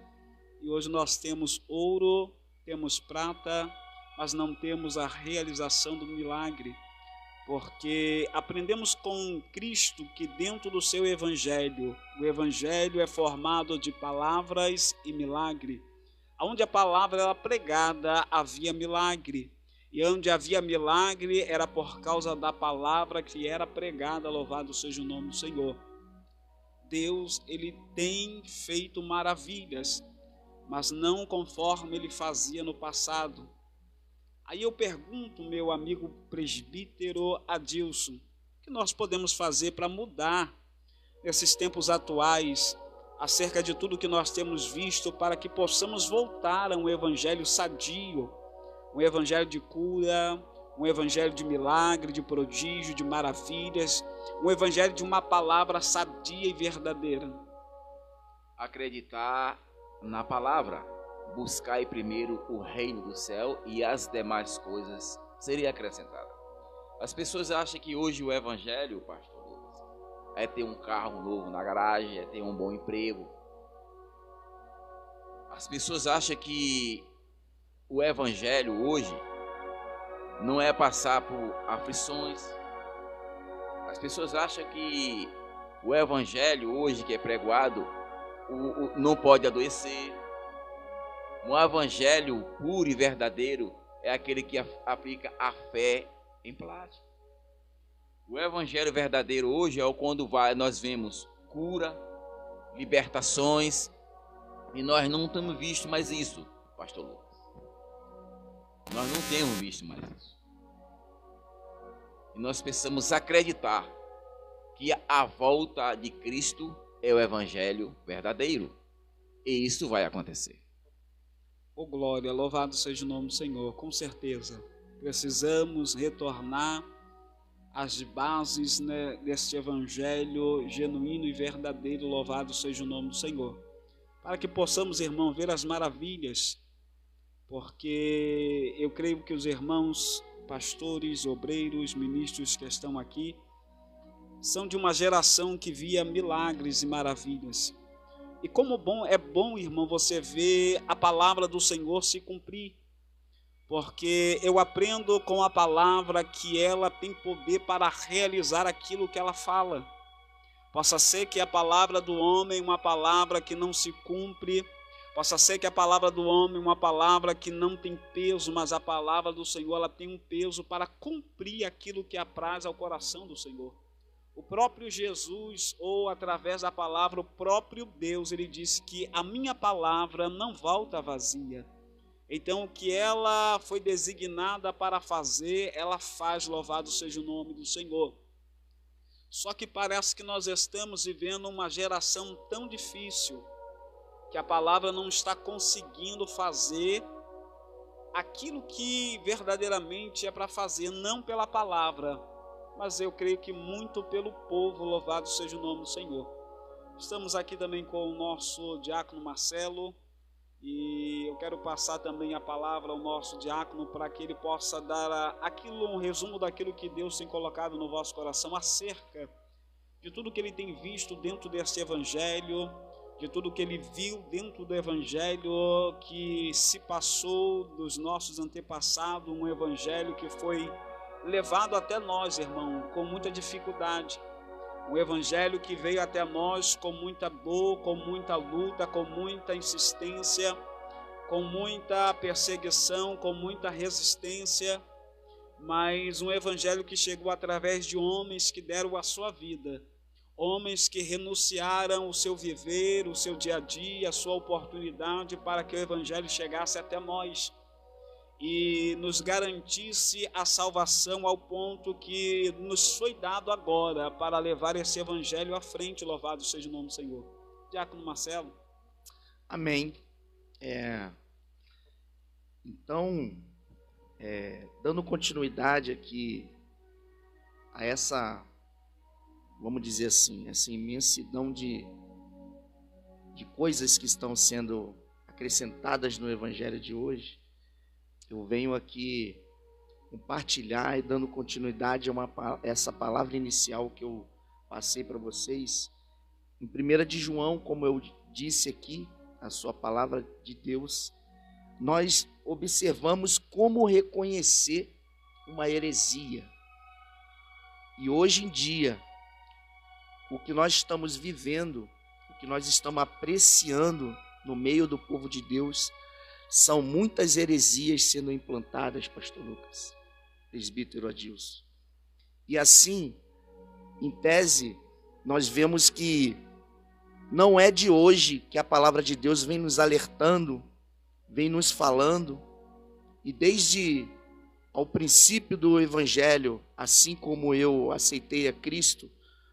S3: E hoje nós temos ouro, temos prata, mas não temos a realização do milagre, porque aprendemos com Cristo que dentro do seu evangelho, o evangelho é formado de palavras e milagre. Onde a palavra era pregada, havia milagre, e onde havia milagre era por causa da palavra que era pregada, louvado seja o nome do Senhor. Deus, ele tem feito maravilhas, mas não conforme ele fazia no passado. Aí eu pergunto, meu amigo presbítero Adilson, o que nós podemos fazer para mudar nesses tempos atuais, acerca de tudo que nós temos visto, para que possamos voltar a um evangelho sadio, um evangelho de cura, um evangelho de milagre, de prodígio, de maravilhas, um evangelho de uma palavra sadia e verdadeira.
S4: Acreditar na palavra, buscai primeiro o reino do céu e as demais coisas seriam acrescentadas. As pessoas acham que hoje o evangelho, pastor Lucas, é ter um carro novo na garagem, é ter um bom emprego. As pessoas acham que o evangelho hoje não é passar por aflições. As pessoas acham que o evangelho hoje que é pregado não pode adoecer. Um evangelho puro e verdadeiro é aquele que aplica a fé em prática. O evangelho verdadeiro hoje é quando nós vemos cura, libertações, e nós não temos visto mais isso, pastor Lucas. Nós não temos visto mais isso. E nós precisamos acreditar que a volta de Cristo é o evangelho verdadeiro. E isso vai acontecer.
S3: Oh glória, louvado seja o nome do Senhor. Com certeza, precisamos retornar às bases, né, deste evangelho genuíno e verdadeiro. Louvado seja o nome do Senhor. Para que possamos, irmão, ver as maravilhas, porque eu creio que os irmãos, pastores, obreiros, ministros que estão aqui, são de uma geração que via milagres e maravilhas. E como é bom, irmão, você ver a palavra do Senhor se cumprir, porque eu aprendo com a palavra que ela tem poder para realizar aquilo que ela fala. Possa ser que a palavra do homem, uma palavra que não se cumpre, possa ser que a palavra do homem, uma palavra que não tem peso, mas a palavra do Senhor, ela tem um peso para cumprir aquilo que apraz ao coração do Senhor. O próprio Jesus, ou através da palavra, o próprio Deus, ele disse que a minha palavra não volta vazia. Então, o que ela foi designada para fazer, ela faz, louvado seja o nome do Senhor. Só que parece que nós estamos vivendo uma geração tão difícil, que a palavra não está conseguindo fazer aquilo que verdadeiramente é para fazer, não pela palavra, mas eu creio que muito pelo povo, louvado seja o nome do Senhor. Estamos aqui também com o nosso diácono Marcelo, e eu quero passar também a palavra ao nosso diácono para que ele possa dar um resumo daquilo que Deus tem colocado no vosso coração acerca de tudo que ele tem visto dentro deste evangelho, de tudo que ele viu dentro do evangelho que se passou dos nossos antepassados, um evangelho que foi levado até nós, irmão, com muita dificuldade. Um evangelho que veio até nós com muita dor, com muita luta, com muita insistência, com muita perseguição, com muita resistência, mas um evangelho que chegou através de homens que deram a sua vida, homens que renunciaram o seu viver, o seu dia a dia, a sua oportunidade para que o evangelho chegasse até nós e nos garantisse a salvação ao ponto que nos foi dado agora para levar esse evangelho à frente. Louvado seja o nome do Senhor. Diácono Marcelo.
S1: Amém. Então, dando continuidade aqui a essa, vamos dizer assim, essa imensidão de coisas que estão sendo acrescentadas no evangelho de hoje, eu venho aqui compartilhar e dando continuidade a essa palavra inicial que eu passei para vocês. Em 1 de João, como eu disse aqui, a sua palavra de Deus, nós observamos como reconhecer uma heresia. E hoje em dia, o que nós estamos vivendo, o que nós estamos apreciando no meio do povo de Deus, são muitas heresias sendo implantadas, pastor Lucas, presbítero Adilson. E assim, em tese, nós vemos que não é de hoje que a palavra de Deus vem nos alertando, vem nos falando, e desde ao princípio do evangelho, assim como eu aceitei a Cristo,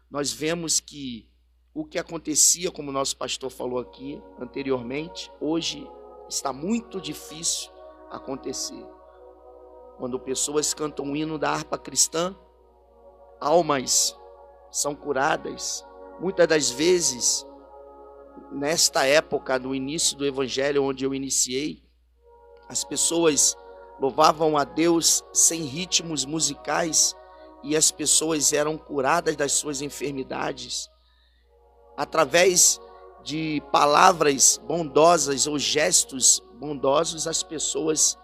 S1: nós vemos que o que acontecia, como o nosso pastor falou aqui anteriormente, hoje está muito difícil acontecer. Quando pessoas cantam o hino da harpa cristã, almas são curadas. Muitas das vezes, nesta época, no início do evangelho, onde eu iniciei, as pessoas louvavam a Deus sem ritmos musicais e as pessoas eram curadas das suas enfermidades através de palavras bondosas ou gestos bondosos. As pessoas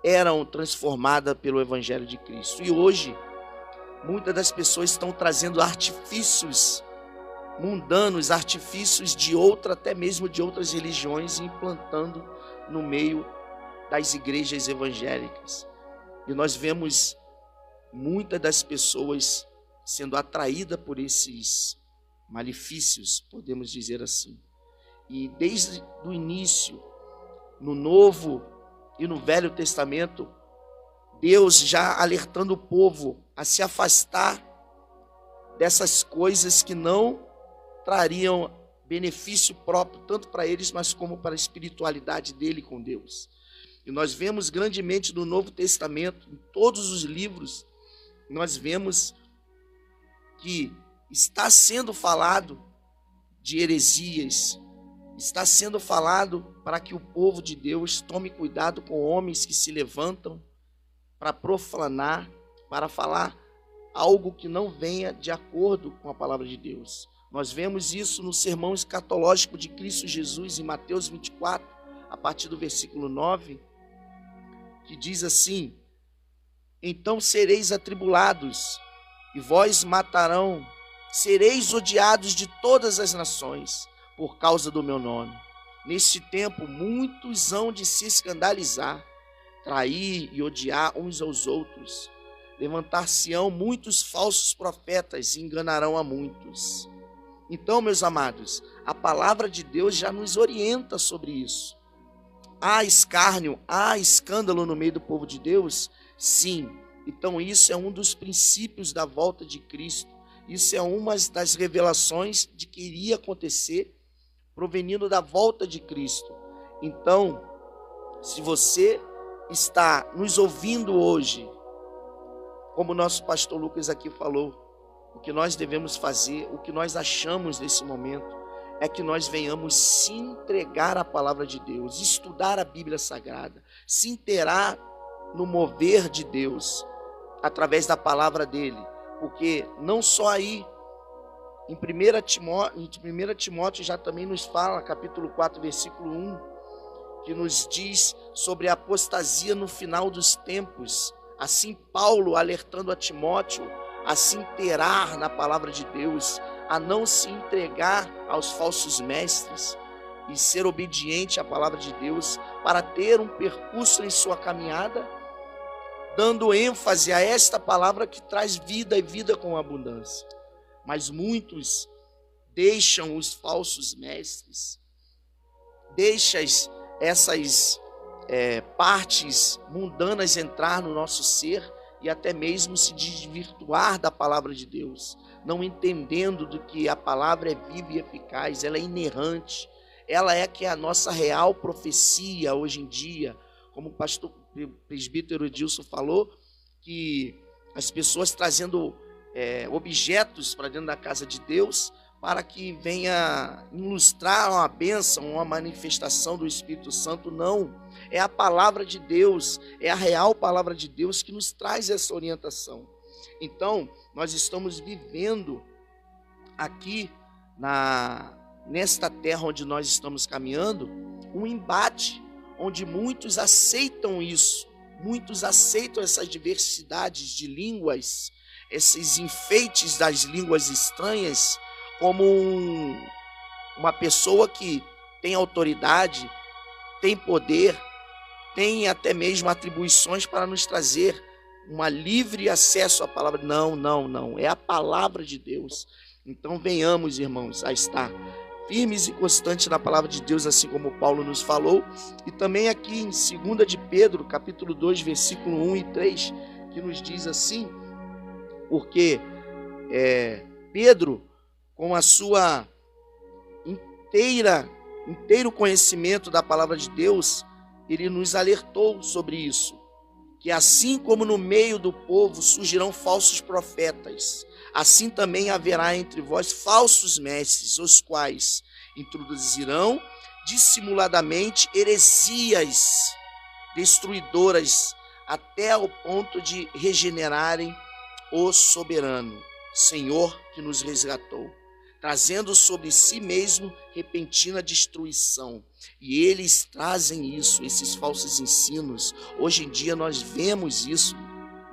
S1: eram transformadas pelo evangelho de Cristo. E hoje, muitas das pessoas estão trazendo artifícios mundanos, artifícios de até mesmo de outras religiões, e implantando no meio das igrejas evangélicas. E nós vemos muitas das pessoas sendo atraídas por esses malefícios, podemos dizer assim. E desde o início, no Novo e no Velho Testamento, Deus já alertando o povo a se afastar dessas coisas que não trariam benefício próprio, tanto para eles, mas como para a espiritualidade dele com Deus. E nós vemos grandemente no Novo Testamento, em todos os livros, nós vemos que está sendo falado de heresias, está sendo falado para que o povo de Deus tome cuidado com homens que se levantam para profanar, para falar algo que não venha de acordo com a palavra de Deus. Nós vemos isso no sermão escatológico de Cristo Jesus, em Mateus 24, a partir do versículo 9, que diz assim: então sereis atribulados, e vós matarão, sereis odiados de todas as nações, por causa do meu nome. Neste tempo, muitos hão de se escandalizar, trair e odiar uns aos outros. Levantar-se-ão muitos falsos profetas e enganarão a muitos. Então, meus amados, a palavra de Deus já nos orienta sobre isso. Há escárnio, há escândalo no meio do povo de Deus? Sim. Então, isso é um dos princípios da volta de Cristo. Isso é uma das revelações de que iria acontecer, provenindo da volta de Cristo. Então, se você está nos ouvindo hoje, como o nosso pastor Lucas aqui falou, o que nós devemos fazer, o que nós achamos nesse momento, é que nós venhamos se entregar à palavra de Deus, estudar a Bíblia Sagrada, se inteirar no mover de Deus, através da palavra dele, porque não só aí, em 1 Timóteo já também nos fala, capítulo 4, versículo 1, que nos diz sobre a apostasia no final dos tempos. Assim Paulo alertando a Timóteo a se inteirar na palavra de Deus, a não se entregar aos falsos mestres e ser obediente à palavra de Deus para ter um percurso em sua caminhada, dando ênfase a esta palavra que traz vida e vida com abundância. Mas muitos deixam os falsos mestres, deixam essas partes mundanas entrar no nosso ser e até mesmo se desvirtuar da palavra de Deus, não entendendo do que a palavra é viva e eficaz, ela é inerrante, ela é que é a nossa real profecia hoje em dia, como o pastor presbítero Edilson falou, que as pessoas trazendo objetos para dentro da casa de Deus, para que venha ilustrar uma bênção, uma manifestação do Espírito Santo. Não, é a palavra de Deus, é a real palavra de Deus que nos traz essa orientação. Então, nós estamos vivendo aqui, nesta terra onde nós estamos caminhando, um embate, onde muitos aceitam isso, muitos aceitam essas diversidades de línguas, esses enfeites das línguas estranhas, como uma pessoa que tem autoridade, tem poder, tem até mesmo atribuições para nos trazer um livre acesso à palavra. Não, não, não. É a palavra de Deus. Então venhamos, irmãos, a estar firmes e constantes na palavra de Deus, assim como Paulo nos falou. E também aqui em 2 de Pedro, capítulo 2, versículo 1 e 3, que nos diz assim, porque Pedro, com a sua inteiro conhecimento da palavra de Deus, ele nos alertou sobre isso. Que assim como no meio do povo surgirão falsos profetas, assim também haverá entre vós falsos mestres, os quais introduzirão dissimuladamente heresias destruidoras até ao ponto de regenerarem o soberano, Senhor que nos resgatou, trazendo sobre si mesmo repentina destruição. E eles trazem isso, esses falsos ensinos. Hoje em dia nós vemos isso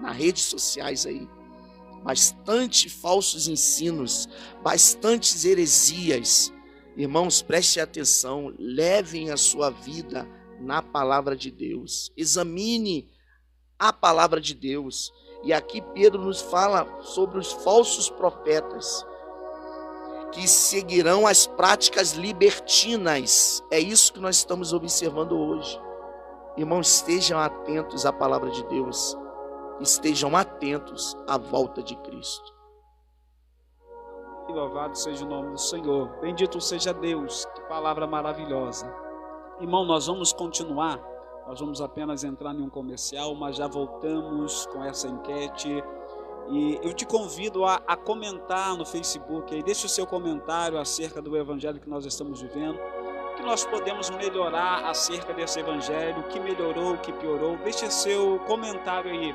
S1: nas redes sociais aí. Bastante falsos ensinos, bastantes heresias. Irmãos, prestem atenção, levem a sua vida na palavra de Deus. Examine a palavra de Deus. E aqui Pedro nos fala sobre os falsos profetas que seguirão as práticas libertinas. É isso que nós estamos observando hoje. Irmãos, estejam atentos à palavra de Deus. Estejam atentos à volta de Cristo.
S3: Louvado seja o nome do Senhor. Bendito seja Deus. Que palavra maravilhosa. Irmão, nós vamos continuar. Nós vamos apenas entrar em um comercial, mas já voltamos com essa enquete. E eu te convido a comentar no Facebook. Aí, deixe o seu comentário acerca do evangelho que nós estamos vivendo. O que nós podemos melhorar acerca desse evangelho. O que melhorou, o que piorou. Deixe seu comentário aí.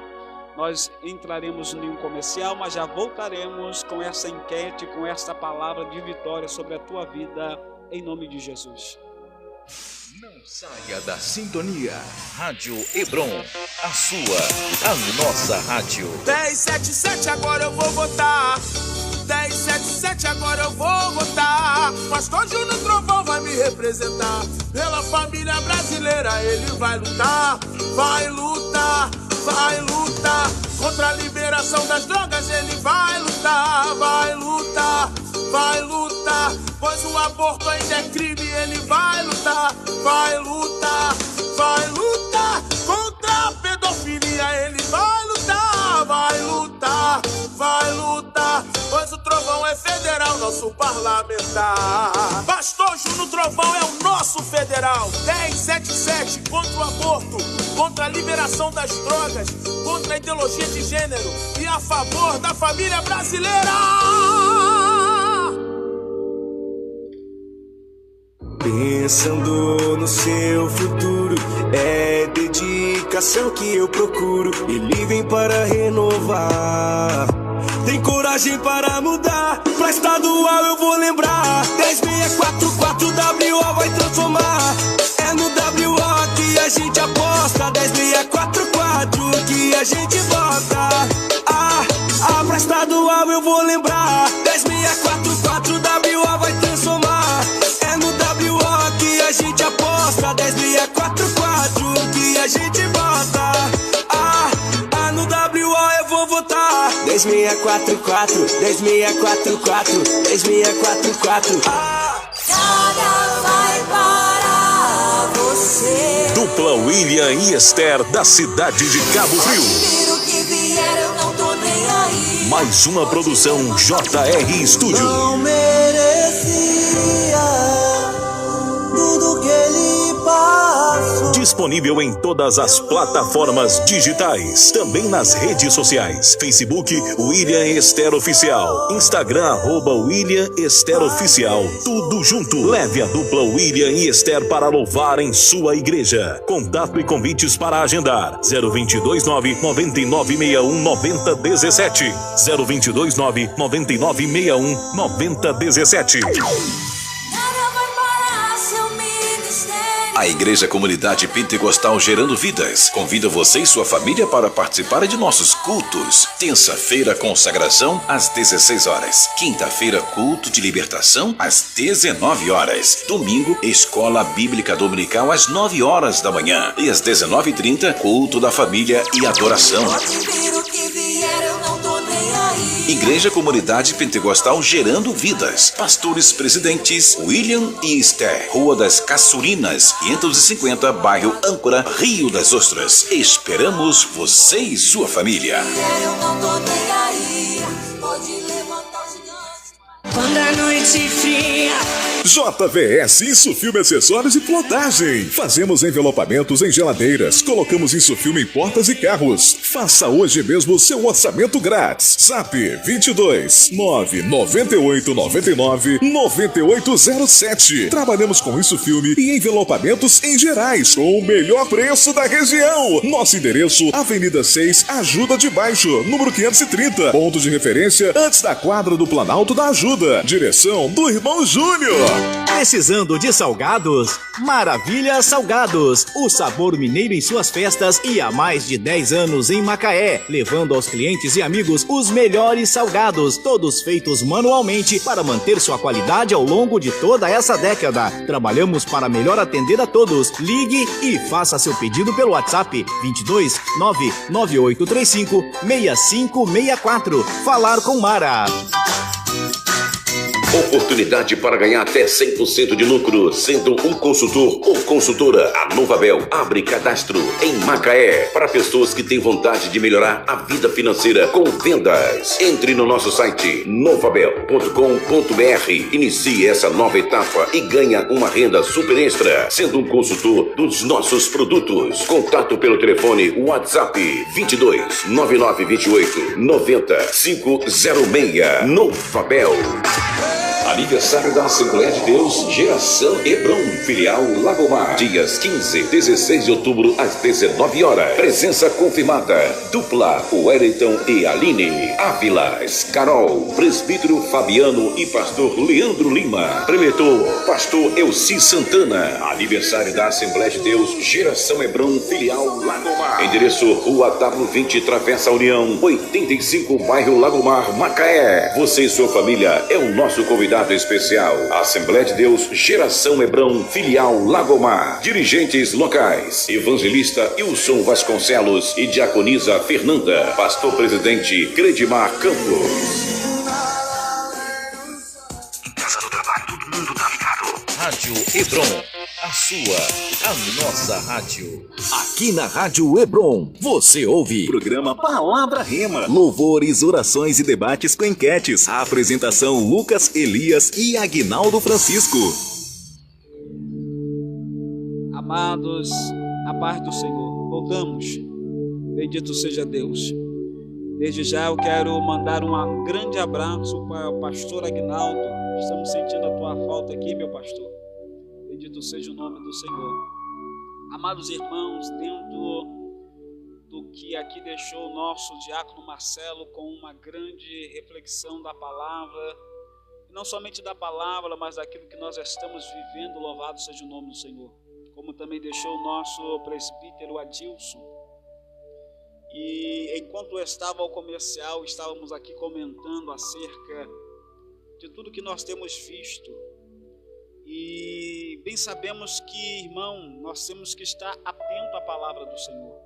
S3: Nós entraremos em um comercial, mas já voltaremos com essa enquete, com esta palavra de vitória sobre a tua vida, em nome de Jesus.
S2: Não saia da sintonia. Rádio Hebron, a sua, a nossa rádio.
S6: 1077 agora eu vou votar. 1077 agora eu vou votar. Pastor Júnior Trovão vai me representar. Pela família brasileira ele vai lutar. Vai lutar, vai lutar. Contra a liberação das drogas ele vai lutar. Vai lutar, vai lutar. Pois o aborto ainda é crime, ele vai lutar. Vai lutar, vai lutar. Contra a pedofilia ele vai lutar. Vai lutar, vai lutar. Pois o Trovão é federal, nosso parlamentar. Pastor Júnior Trovão é o nosso federal. 1077 contra o aborto, contra a liberação das drogas, contra a ideologia de gênero e a favor da família brasileira.
S9: Pensando no seu futuro, é dedicação que eu procuro. Ele vem para renovar, tem coragem para mudar. Pra estadual eu vou lembrar. 10644 WO vai transformar. É no WO que a gente aposta. 10644 que a gente vota. Pra estadual eu vou lembrar. 10644 WO vai transformar. É no WO que a gente aposta. 10644 que a gente vota. No WO eu vou votar. 10644, 10644, 10644.
S8: Nada vai parar você.
S2: Dupla William e Esther da cidade de Cabo Frio.
S8: Prefiro que vier, eu não tô nem aí.
S2: Mais uma produção JR Studio.
S6: Não merecia tudo que ele passou.
S2: Disponível em todas as plataformas digitais. Também nas redes sociais. Facebook, William Esther Oficial. Instagram, @William Esther Oficial. Tudo junto. Leve a dupla William e Esther para louvar em sua igreja. Contato e convites para agendar. 0229 9961 9017. 0229 9961 9017.
S10: A Igreja Comunidade Pentecostal Gerando Vidas convida você e sua família para participar de nossos cultos. Terça-feira, consagração às 16 horas. Quinta-feira, culto de libertação às 19 horas. Domingo, escola bíblica dominical às 9 horas da manhã. E às 19h30, culto da família e adoração. Igreja Comunidade Pentecostal Gerando Vidas. Pastores presidentes William e Esther. Rua das Caçurinas, 550, bairro Âncora, Rio das Ostras. Esperamos você e sua família.
S8: quando a noite fria.
S7: JVS Insufilme Acessórios e Plotagem. Fazemos envelopamentos em geladeiras. Colocamos Insufilme em portas e carros. Faça hoje mesmo o seu orçamento grátis. Zap 22 998 99 9807. Trabalhamos com Insufilme e envelopamentos em gerais com o melhor preço da região. Nosso endereço: Avenida 6, Ajuda de Baixo, número 530. Ponto de referência antes da quadra do Planalto da Ajuda. Direção do Irmão Júnior.
S11: Precisando de salgados? Maravilha Salgados, o sabor mineiro em suas festas e há mais de 10 anos em Macaé, levando aos clientes e amigos os melhores salgados, todos feitos manualmente para manter sua qualidade ao longo de toda essa década. Trabalhamos para melhor atender a todos. Ligue e faça seu pedido pelo WhatsApp 22 99835 6564. Falar com Mara.
S10: Oportunidade para ganhar até 100% de lucro, sendo um consultor ou consultora. A Novabel abre cadastro em Macaé para pessoas que têm vontade de melhorar a vida financeira com vendas. Entre no nosso site novabel.com.br, inicie essa nova etapa e ganha uma renda super extra, sendo um consultor dos nossos produtos. Contato pelo telefone WhatsApp 22 9928 90506. Novabel. Aniversário da Assembleia de Deus, Geração Hebron, filial Lagomar. Dias 15, 16 de outubro, às 19 horas. Presença confirmada. Dupla, Wellington e Aline. Ávilas, Carol, Presbítero Fabiano e Pastor Leandro Lima. Preletor, Pastor Elci Santana. Aniversário da Assembleia de Deus, Geração Hebron, filial Lagomar. Endereço: Rua W20, Travessa União, 85, bairro Lagomar, Macaé. Você e sua família é o nosso convidado especial. Assembleia de Deus, Geração Hebron, filial Lagomar. Dirigentes locais: Evangelista Wilson Vasconcelos e Diaconisa Fernanda. Pastor Presidente Credimar Campos.
S2: Em casa, no trabalho, todo mundo tá ligado. Rádio Hebron, a sua, a nossa rádio. Aqui na Rádio Hebron, você ouve programa Palavra Rema, louvores, orações e debates com enquetes. A apresentação: Lucas Elias e Aguinaldo Francisco.
S3: Amados, a paz do Senhor. Voltamos. Bendito seja Deus. Desde já eu quero mandar um grande abraço para o pastor Aguinaldo. Estamos sentindo a tua falta aqui, meu pastor. Bendito seja o nome do Senhor. Amados irmãos, dentro do que aqui deixou o nosso diácono Marcelo com uma grande reflexão da palavra, não somente da palavra, mas daquilo que nós estamos vivendo, louvado seja o nome do Senhor. Como também deixou o nosso presbítero Adilson. E enquanto eu estava ao comercial, estávamos aqui comentando acerca de tudo que nós temos visto. E bem sabemos que, irmão, nós temos que estar atento à palavra do Senhor.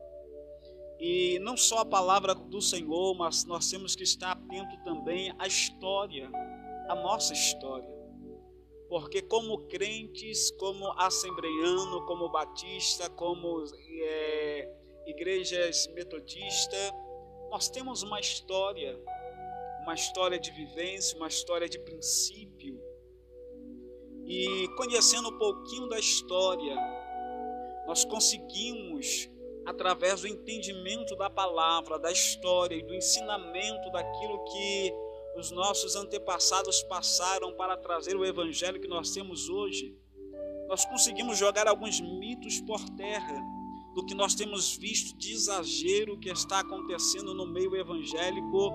S3: E não só a palavra do Senhor, mas nós temos que estar atento também à história, à nossa história. Porque como crentes, como assembleiano, como batista, como igrejas metodistas, nós temos uma história de vivência, uma história de princípio. E conhecendo um pouquinho da história, nós conseguimos, através do entendimento da palavra, da história e do ensinamento daquilo que os nossos antepassados passaram para trazer o evangelho que nós temos hoje, nós conseguimos jogar alguns mitos por terra do que nós temos visto de exagero que está acontecendo no meio evangélico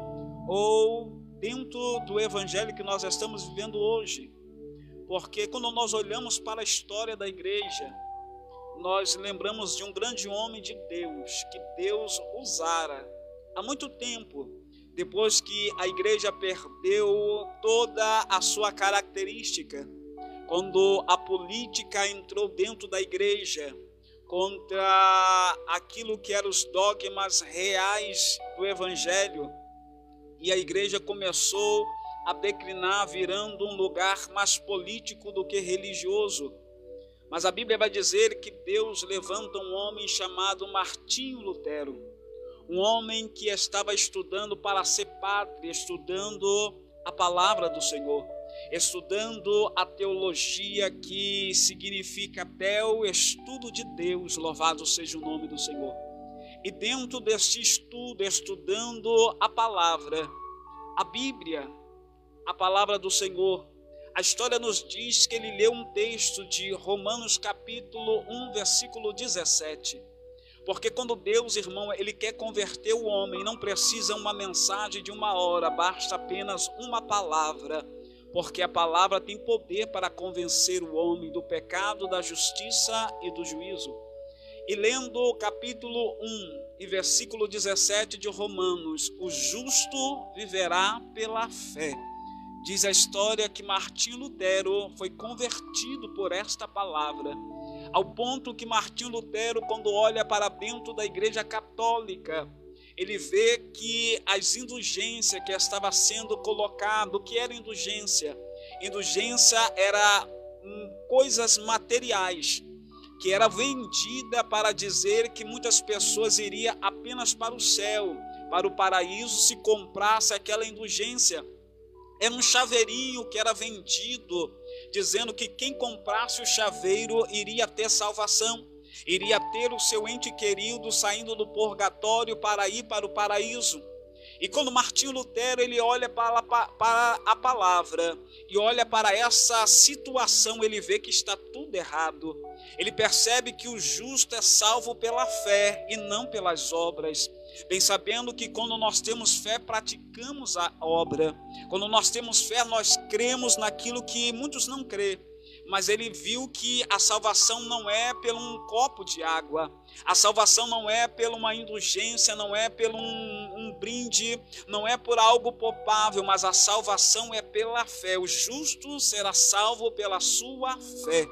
S3: ou dentro do evangelho que nós estamos vivendo hoje. Porque quando nós olhamos para a história da igreja, nós lembramos de um grande homem de Deus, que Deus usara há muito tempo, depois que a igreja perdeu toda a sua característica, quando a política entrou dentro da igreja, contra aquilo que eram os dogmas reais do evangelho, e a igreja começou a declinar, virando um lugar mais político do que religioso. Mas a Bíblia vai dizer que Deus levanta um homem chamado Martinho Lutero, um homem que estava estudando para ser padre, estudando a palavra do Senhor. estudando a teologia, que significa tel, estudo de Deus, louvado seja o nome do Senhor. E dentro deste estudo, estudando a palavra, a Bíblia, a palavra do Senhor, a história nos diz que ele leu um texto de Romanos capítulo 1, versículo 17. Porque quando Deus, irmão, ele quer converter o homem, não precisa uma mensagem de 1 hora, basta apenas uma palavra. Porque a palavra tem poder para convencer o homem do pecado, da justiça e do juízo. E lendo o capítulo 1 e versículo 17 de Romanos, o justo viverá pela fé. Diz a história que Martinho Lutero foi convertido por esta palavra, ao ponto que Martinho Lutero, quando olha para dentro da Igreja Católica, ele vê que as indulgências que estava sendo colocado, o que era indulgência? Indulgência era coisas materiais, que era vendida para dizer que muitas pessoas iriam apenas para o céu, para o paraíso, se comprasse aquela indulgência. Era um chaveirinho que era vendido, dizendo que quem comprasse o chaveiro iria ter salvação, iria ter o seu ente querido saindo do purgatório para ir para o paraíso. E quando Martinho Lutero ele olha para a palavra e olha para essa situação, ele vê que está tudo errado. Ele percebe que o justo é salvo pela fé e não pelas obras. Bem sabendo que quando nós temos fé, praticamos a obra. Quando nós temos fé, nós cremos naquilo que muitos não crêem. Mas ele viu que a salvação não é pelo um copo de água, a salvação não é pela uma indulgência, não é pelo um brinde, não é por algo palpável, mas a salvação é pela fé. O justo será salvo pela sua fé.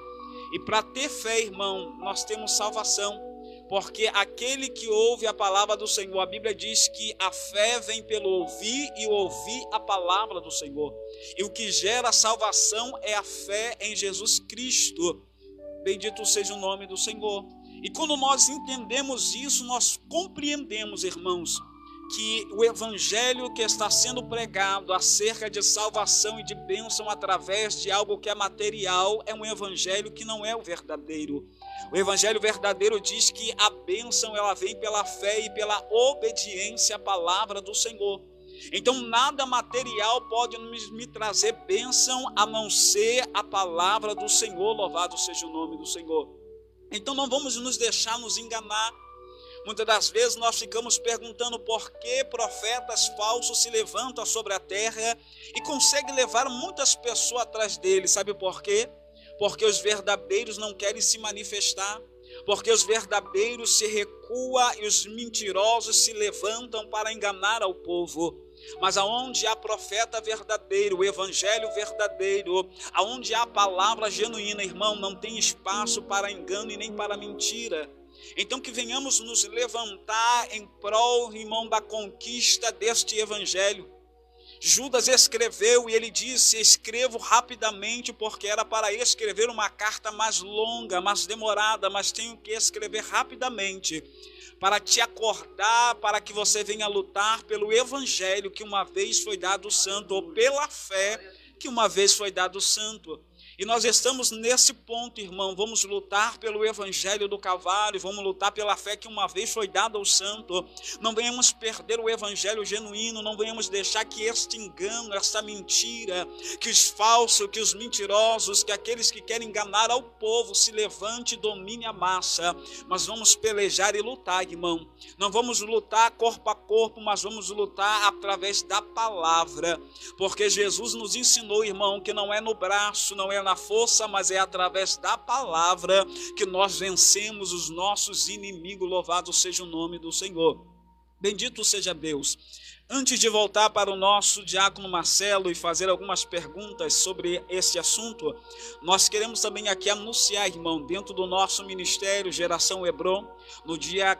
S3: E para ter fé, irmão, nós temos salvação. Porque aquele que ouve a palavra do Senhor, a Bíblia diz que a fé vem pelo ouvir e ouvir a palavra do Senhor. E o que gera salvação é a fé em Jesus Cristo. Bendito seja o nome do Senhor. E quando nós entendemos isso, nós compreendemos, irmãos, que o evangelho que está sendo pregado acerca de salvação e de bênção através de algo que é material é um evangelho que não é o verdadeiro. O evangelho verdadeiro diz que a bênção ela vem pela fé e pela obediência à palavra do Senhor. Então nada material pode me trazer bênção a não ser a palavra do Senhor, louvado seja o nome do Senhor. Então não vamos nos deixar nos enganar. Muitas das vezes nós ficamos perguntando por que profetas falsos se levantam sobre a terra e conseguem levar muitas pessoas atrás deles. Sabe por quê? Porque os verdadeiros não querem se manifestar, porque os verdadeiros se recuam e os mentirosos se levantam para enganar ao povo. Mas aonde há profeta verdadeiro, o evangelho verdadeiro, aonde há palavra genuína, irmão, não tem espaço para engano e nem para mentira. Então que venhamos nos levantar em prol, irmão, da conquista deste evangelho. Judas escreveu e ele disse: escrevo rapidamente, porque era para escrever uma carta mais longa, mais demorada, mas tenho que escrever rapidamente, para te acordar, para que você venha lutar pelo evangelho que uma vez foi dado santo, ou pela fé que uma vez foi dado santo. E nós estamos nesse ponto, irmão, vamos lutar pelo evangelho do Calvário, vamos lutar pela fé que uma vez foi dada ao santo. Não venhamos perder o evangelho genuíno, não venhamos deixar que este engano, esta mentira, que os falsos, que os mentirosos, que aqueles que querem enganar ao povo se levante e domine a massa. Mas vamos pelejar e lutar, irmão. Não vamos lutar corpo a corpo, mas vamos lutar através da palavra. Porque Jesus nos ensinou, irmão, que não é no braço, não é na força, mas é através da palavra que nós vencemos os nossos inimigos. Louvado seja o nome do Senhor. Bendito seja Deus. Antes de voltar para o nosso diácono Marcelo e fazer algumas perguntas sobre esse assunto, nós queremos também aqui anunciar, irmão, dentro do nosso ministério Geração Hebron, no dia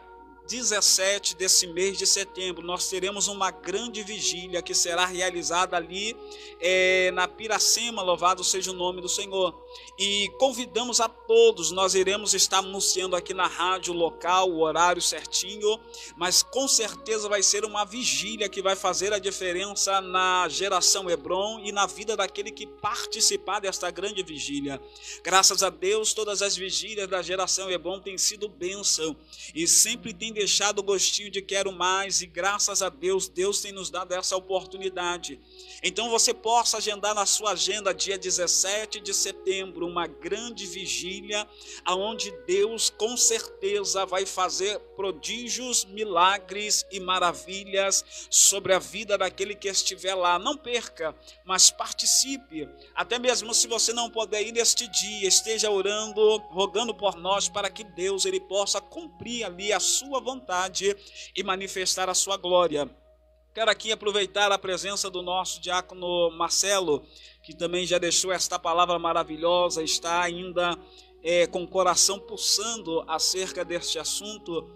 S3: 17 desse mês de setembro, nós teremos uma grande vigília que será realizada ali na Piracema, louvado seja o nome do Senhor. e convidamos a todos. Nós iremos estar anunciando aqui na rádio local o horário certinho, mas com certeza vai ser uma vigília que vai fazer a diferença na geração Hebron e na vida daquele que participar desta grande vigília. Graças a Deus, todas as vigílias da geração Hebron têm sido bênção e sempre tem deixado o gostinho de quero mais, e graças a Deus, Deus tem nos dado essa oportunidade. Então você possa agendar na sua agenda dia 17 de setembro uma grande vigília, aonde Deus com certeza vai fazer prodígios, milagres e maravilhas sobre a vida daquele que estiver lá. Não perca, mas participe. Até mesmo se você não puder ir neste dia, esteja orando, rogando por nós para que Deus ele possa cumprir ali a sua vontade e manifestar a sua glória. Quero aqui aproveitar a presença do nosso diácono Marcelo, que também já deixou esta palavra maravilhosa, está ainda com o coração pulsando acerca deste assunto.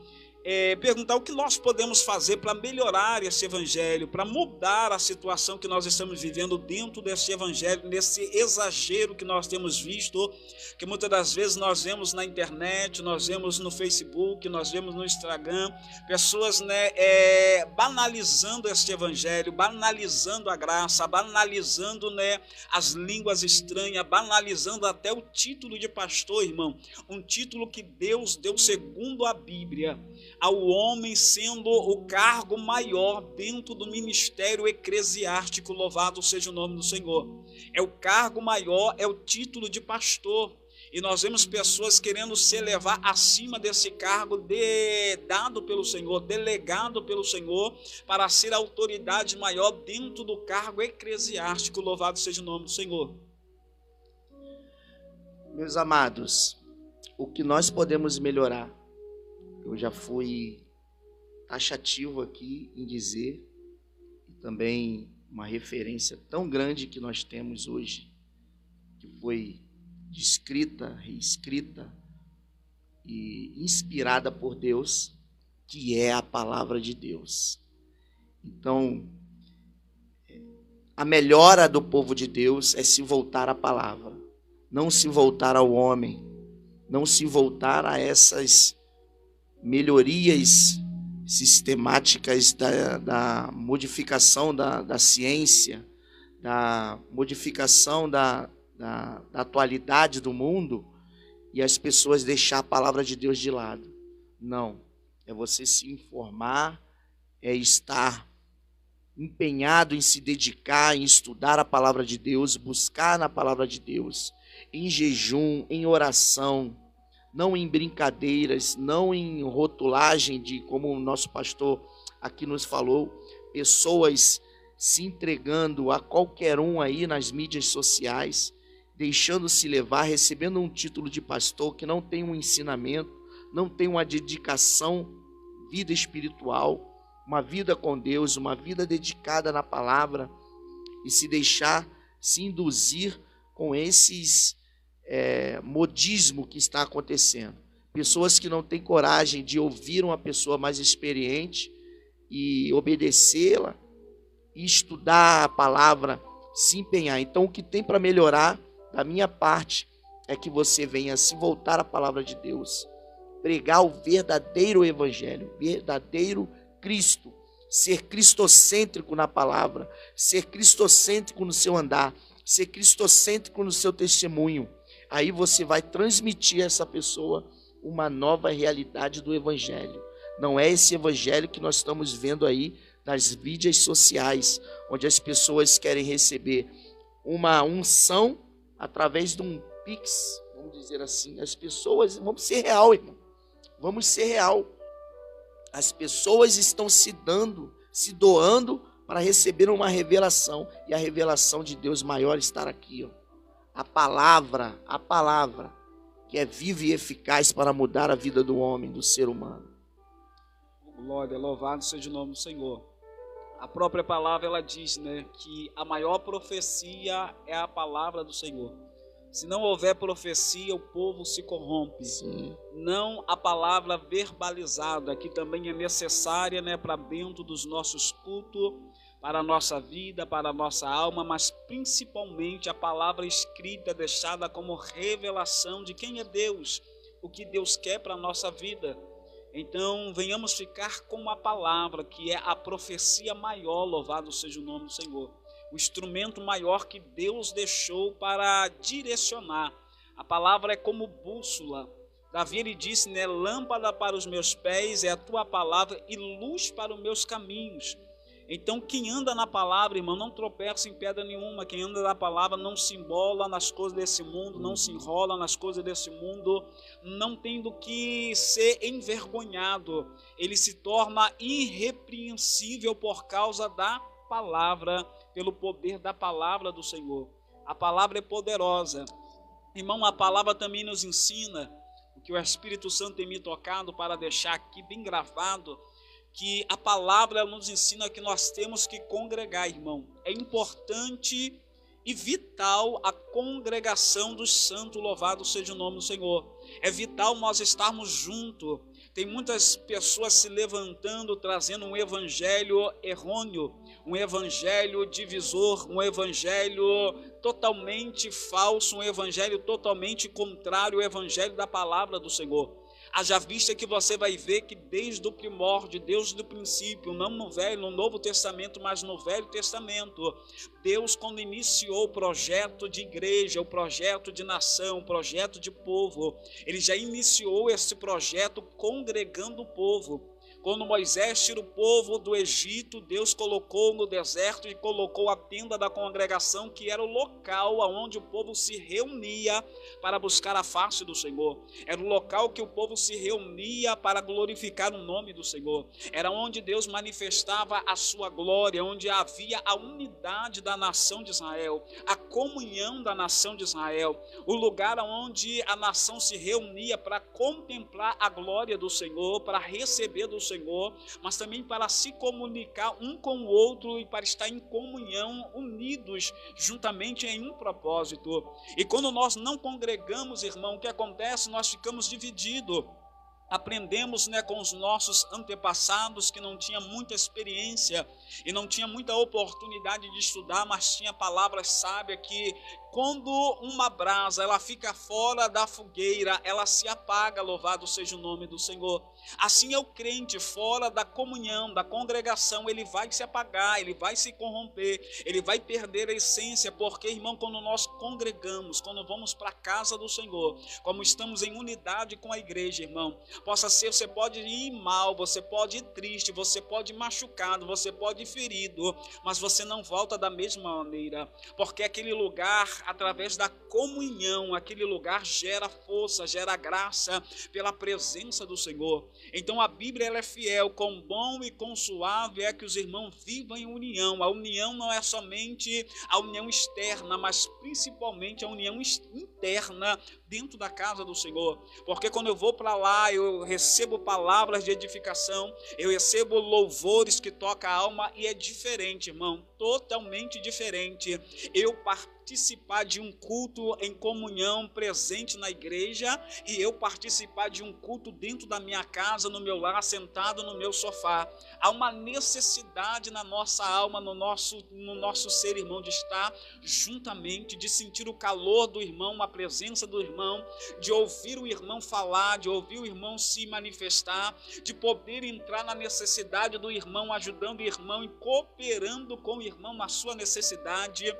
S3: Perguntar o que nós podemos fazer para melhorar esse evangelho, para mudar a situação que nós estamos vivendo dentro desse evangelho, nesse exagero que nós temos visto, que muitas das vezes nós vemos na internet, nós vemos no Facebook, nós vemos no Instagram, pessoas banalizando este evangelho, banalizando a graça, banalizando as línguas estranhas, banalizando até o título de pastor, irmão, um título que Deus deu segundo a Bíblia ao homem, sendo o cargo maior dentro do ministério eclesiástico. Louvado seja o nome do Senhor. É o cargo maior, é o título de pastor. E nós vemos pessoas querendo se elevar acima desse cargo dado pelo Senhor, delegado pelo Senhor, para ser a autoridade maior dentro do cargo eclesiástico. Louvado seja o nome do Senhor.
S1: Meus amados, o que nós podemos melhorar? Eu já fui taxativo aqui em dizer, e também uma referência tão grande que nós temos hoje, que foi descrita, reescrita e inspirada por Deus, que é a palavra de Deus. Então, a melhora do povo de Deus é se voltar à palavra, não se voltar ao homem, não se voltar a essas melhorias sistemáticas da modificação da ciência, da modificação da atualidade do mundo, e as pessoas deixar a palavra de Deus de lado. Não, é você se informar, é estar empenhado em se dedicar, em estudar a palavra de Deus, buscar na palavra de Deus, em jejum, em oração, não em brincadeiras, não em rotulagem de, como o nosso pastor aqui nos falou, pessoas se entregando a qualquer um aí nas mídias sociais, deixando-se levar, recebendo um título de pastor que não tem um ensinamento, não tem uma dedicação, vida espiritual, uma vida com Deus, uma vida dedicada na palavra, e se deixar se induzir com esses modismo que está acontecendo. Pessoas que não têm coragem de ouvir uma pessoa mais experiente e obedecê-la, e estudar a palavra, se empenhar. Então, o que tem para melhorar da minha parte é que você venha se voltar à palavra de Deus, pregar o verdadeiro evangelho, verdadeiro Cristo, ser cristocêntrico na palavra, ser cristocêntrico no seu andar, ser cristocêntrico no seu testemunho. Aí você vai transmitir a essa pessoa uma nova realidade do evangelho. Não é esse evangelho que nós estamos vendo aí nas mídias sociais, onde as pessoas querem receber uma unção através de um pix, vamos dizer assim. As pessoas, vamos ser real, irmão, vamos ser real. As pessoas estão se doando para receber uma revelação, e a revelação de Deus maior está aqui, ó. A palavra, que é viva e eficaz para mudar a vida do homem, do ser humano.
S3: Glória, louvado seja o nome do Senhor. A própria palavra, ela diz, que a maior profecia é a palavra do Senhor. Se não houver profecia, o povo se corrompe.
S1: Sim.
S3: Não a palavra verbalizada, que também é necessária, para dentro dos nossos cultos, para a nossa vida, para a nossa alma, mas principalmente a palavra escrita deixada como revelação de quem é Deus, o que Deus quer para a nossa vida. Então, venhamos ficar com a palavra, que é a profecia maior, louvado seja o nome do Senhor. O instrumento maior que Deus deixou para direcionar. A palavra é como bússola. Davi, ele disse, né, lâmpada para os meus pés é a tua palavra e luz para os meus caminhos. Então, quem anda na palavra, irmão, não tropeça em pedra nenhuma. Quem anda na palavra não se embola nas coisas desse mundo, não se enrola nas coisas desse mundo, não tem do que ser envergonhado. Ele se torna irrepreensível por causa da palavra, pelo poder da palavra do Senhor. A palavra é poderosa. Irmão, a palavra também nos ensina, o que o Espírito Santo tem me tocado para deixar aqui bem gravado, que a palavra nos ensina que nós temos que congregar, irmão. É importante e vital a congregação dos santos, louvado seja o nome do Senhor. É vital nós estarmos juntos. Tem muitas pessoas se levantando, trazendo um evangelho errôneo, um evangelho divisor, um evangelho totalmente falso, um evangelho totalmente contrário ao evangelho da palavra do Senhor. Haja vista que você vai ver que desde o primórdio, desde o princípio, não no Velho, no Novo Testamento, mas no Velho Testamento, Deus, quando iniciou o projeto de igreja, o projeto de nação, o projeto de povo, Ele já iniciou esse projeto congregando o povo. Quando Moisés tira o povo do Egito, Deus colocou no deserto e colocou a tenda da congregação, que era o local onde o povo se reunia para buscar a face do Senhor. Era o local que o povo se reunia para glorificar o nome do Senhor. Era onde Deus manifestava a sua glória, onde havia a unidade da nação de Israel, a comunhão da nação de Israel, o lugar onde a nação se reunia para contemplar a glória do Senhor, para receber do Senhor, mas também para se comunicar um com o outro e para estar em comunhão, unidos juntamente em um propósito. E quando nós não congregamos, irmão, o que acontece? Nós ficamos divididos. Aprendemos, né, com os nossos antepassados que não tinham muita experiência e não tinha muita oportunidade de estudar, mas tinha palavras sábias que quando uma brasa ela fica fora da fogueira, ela se apaga, louvado seja o nome do Senhor. Assim é o crente fora da comunhão, da congregação, ele vai se apagar, ele vai se corromper, ele vai perder a essência, porque, irmão, quando nós congregamos, quando vamos para a casa do Senhor, como estamos em unidade com a igreja, irmão, possa ser, você pode ir mal, você pode ir triste, você pode ir machucado, você pode ir ferido, mas você não volta da mesma maneira, porque aquele lugar, através da comunhão, aquele lugar gera força, gera graça pela presença do Senhor. Então a Bíblia ela é fiel, quão bom e quão suave é que os irmãos vivam em união. A união não é somente a união externa, mas principalmente a união interna dentro da casa do Senhor. Porque quando eu vou para lá, eu recebo palavras de edificação, eu recebo louvores que tocam a alma e é diferente, irmão, totalmente diferente. Eu participar de um culto em comunhão presente na igreja e eu participar de um culto dentro da minha casa, no meu lar, sentado no meu sofá. Há uma necessidade na nossa alma, no nosso ser, irmão, de estar juntamente, de sentir o calor do irmão, a presença do irmão, de ouvir o irmão falar, de ouvir o irmão se manifestar, de poder entrar na necessidade do irmão, ajudando o irmão e cooperando com o irmão na sua necessidade,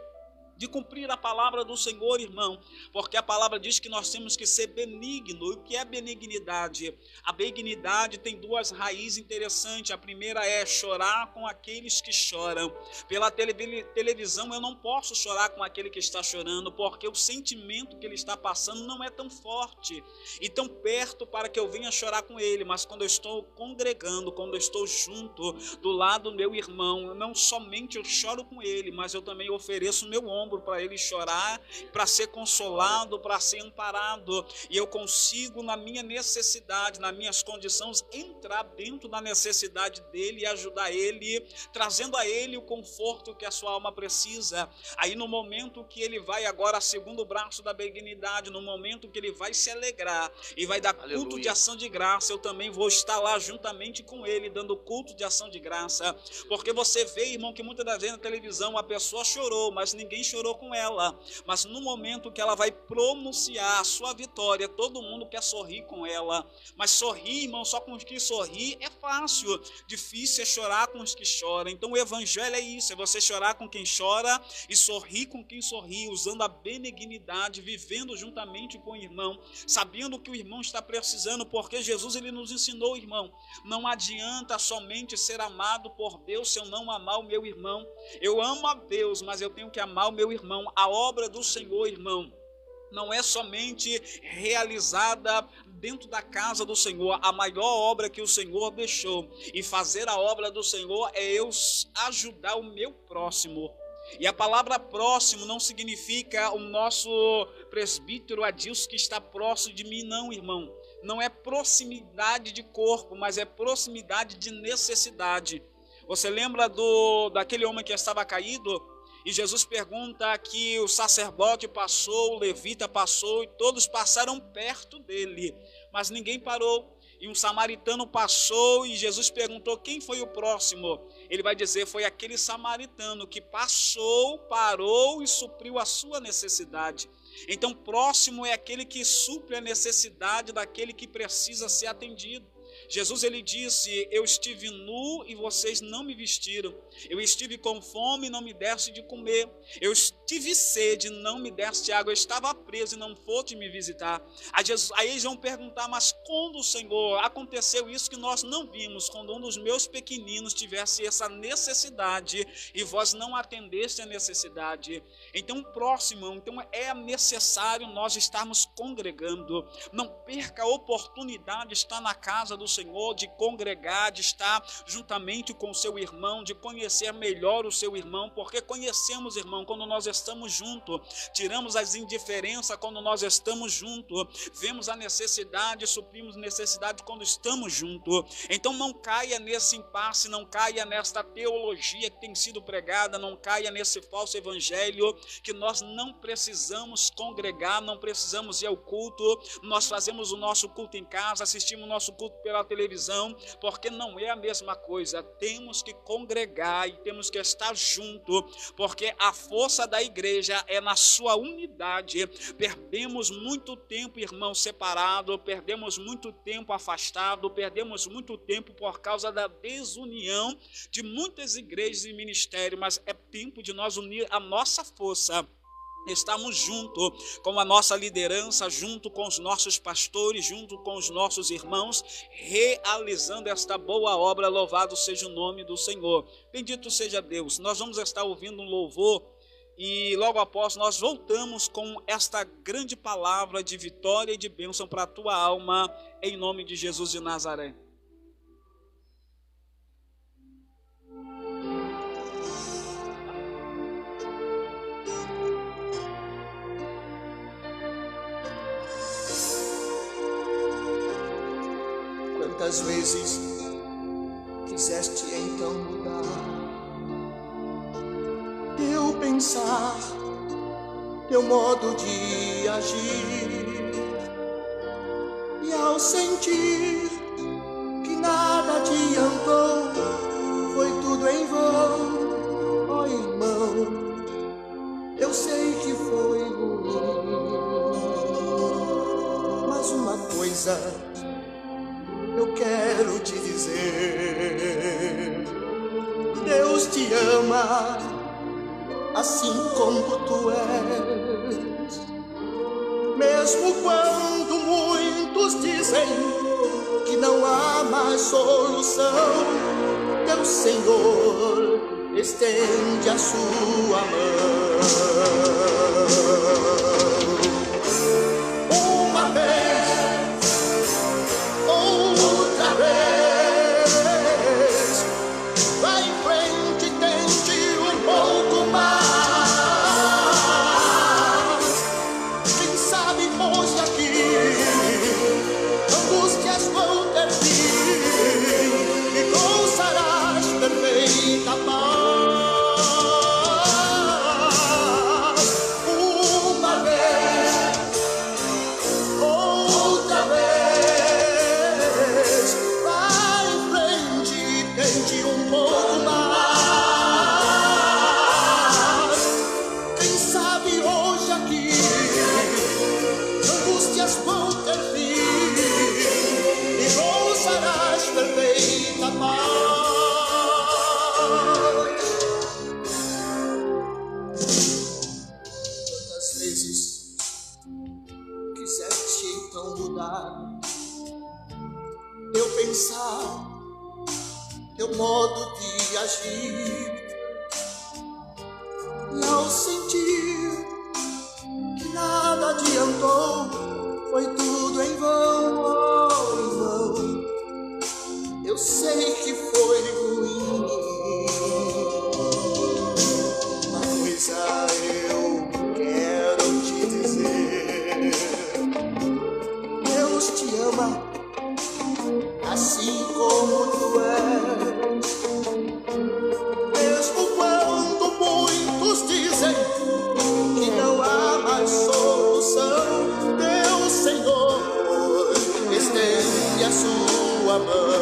S3: de cumprir a palavra do Senhor, irmão, porque a palavra diz que nós temos que ser benigno. E o que é benignidade? A benignidade tem duas raízes interessantes. A primeira é chorar com aqueles que choram. Pela televisão eu não posso chorar com aquele que está chorando, porque o sentimento que ele está passando não é tão forte e tão perto para que eu venha chorar com ele. Mas quando eu estou congregando, quando eu estou junto do lado do meu irmão, não somente eu choro com ele, mas eu também ofereço o meu ombro ombro para ele chorar, para ser consolado, para ser amparado. E eu consigo, na minha necessidade, nas minhas condições, entrar dentro da necessidade dele e ajudar ele, trazendo a ele o conforto que a sua alma precisa. Aí no momento que ele vai agora segundo o braço da benignidade, no momento que ele vai se alegrar e vai dar culto de ação de graça, eu também vou estar lá juntamente com ele, dando culto de ação de graça. Porque você vê, irmão, que muitas das vezes na televisão a pessoa chorou, mas ninguém chorou com ela. Mas no momento que ela vai pronunciar a sua vitória, todo mundo quer sorrir com ela. Mas sorrir, irmão, só com os que sorrir é fácil. Difícil é chorar com os que choram. Então o evangelho é isso, é você chorar com quem chora e sorrir com quem sorri, usando a benignidade, vivendo juntamente com o irmão, sabendo que o irmão está precisando, porque Jesus ele nos ensinou, irmão, não adianta somente ser amado por Deus se eu não amar o meu irmão. Eu amo a Deus, mas eu tenho que amar o meu irmão. A obra do Senhor, irmão, não é somente realizada dentro da casa do Senhor. A maior obra que o Senhor deixou, e fazer a obra do Senhor, é eu ajudar o meu próximo. E a palavra próximo não significa o nosso presbítero Adilson que está próximo de mim, não, irmão. Não é proximidade de corpo, mas é proximidade de necessidade. Você lembra daquele homem que estava caído? E Jesus pergunta que o sacerdote passou, o levita passou, e todos passaram perto dele, mas ninguém parou. E um samaritano passou, e Jesus perguntou quem foi o próximo. Ele vai dizer, foi aquele samaritano que passou, parou e supriu a sua necessidade. Então próximo é aquele que supre a necessidade daquele que precisa ser atendido. Jesus ele disse, eu estive nu e vocês não me vestiram. Eu estive com fome e não me deste de comer. Eu tive sede e não me deste água. Eu estava preso e não foste me visitar. Aí eles vão perguntar, mas quando, Senhor, aconteceu isso que nós não vimos? Quando um dos meus pequeninos tivesse essa necessidade e vós não atendeste a necessidade. Então próximo, então é necessário nós estarmos congregando. Não perca a oportunidade de estar na casa do Senhor, de congregar, de estar juntamente com o seu irmão, de conhecer melhor o seu irmão, porque conhecemos, irmão, quando nós estamos juntos, tiramos as indiferenças quando nós estamos juntos, vemos a necessidade, suprimos necessidade quando estamos juntos. Então não caia nesse impasse, não caia nesta teologia que tem sido pregada, não caia nesse falso evangelho, que nós não precisamos congregar, não precisamos ir ao culto, nós fazemos o nosso culto em casa, assistimos o nosso culto pela televisão, porque não é a mesma coisa. Temos que congregar e temos que estar junto, porque a força da igreja é na sua unidade. Perdemos muito tempo, irmão, separado, perdemos muito tempo afastado, perdemos muito tempo por causa da desunião de muitas igrejas e ministérios, mas é tempo de nós unir a nossa força. Estamos junto com a nossa liderança, junto com os nossos pastores, junto com os nossos irmãos, realizando esta boa obra. Louvado seja o nome do Senhor. Bendito seja Deus. Nós vamos estar ouvindo um louvor e logo após nós voltamos com esta grande palavra de vitória e de bênção para a tua alma, em nome de Jesus de Nazaré.
S12: Quantas vezes quiseste então mudar teu pensar, teu modo de agir, e ao sentir que nada adiantou, foi tudo em vão, ó irmão, eu sei que foi ruim, mas uma coisa eu quero te dizer, Deus te ama assim como tu és. Mesmo quando muitos dizem que não há mais solução, Deus Senhor estende a sua mão. Uma vez, outra vez, vai em frente, tente um pouco mais. teu modo de agir. E ao sentir que nada adiantou, foi tudo em vão, oh, em vão. Eu sei que foi ruim, uma coisa eu quero te dizer: Deus te ama assim como tu és. Mesmo quando muitos dizem que não há mais solução, Deus, Senhor, estende a sua mão.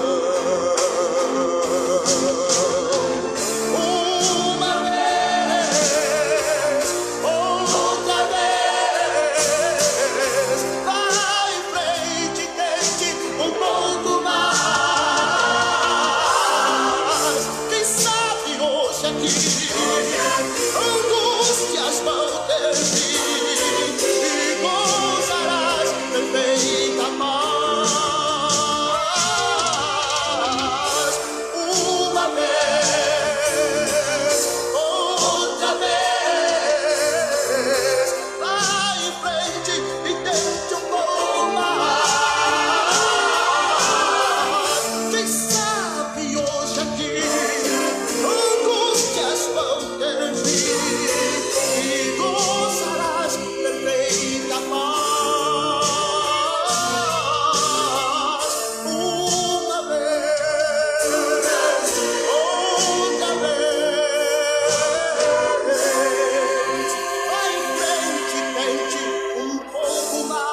S12: Uma vez, outra vez, vai em frente, tente um pouco mais. Quem sabe hoje aqui angústias vão ter fim e gozarás perfeita paz. Uma vez, outra vez, vai em frente e tente um pouco mais. Quem sabe hoje aqui angústias vão ter fim e gozarás perfeita paz. Uma vez, outra vez, vai em frente, tente um pouco mais.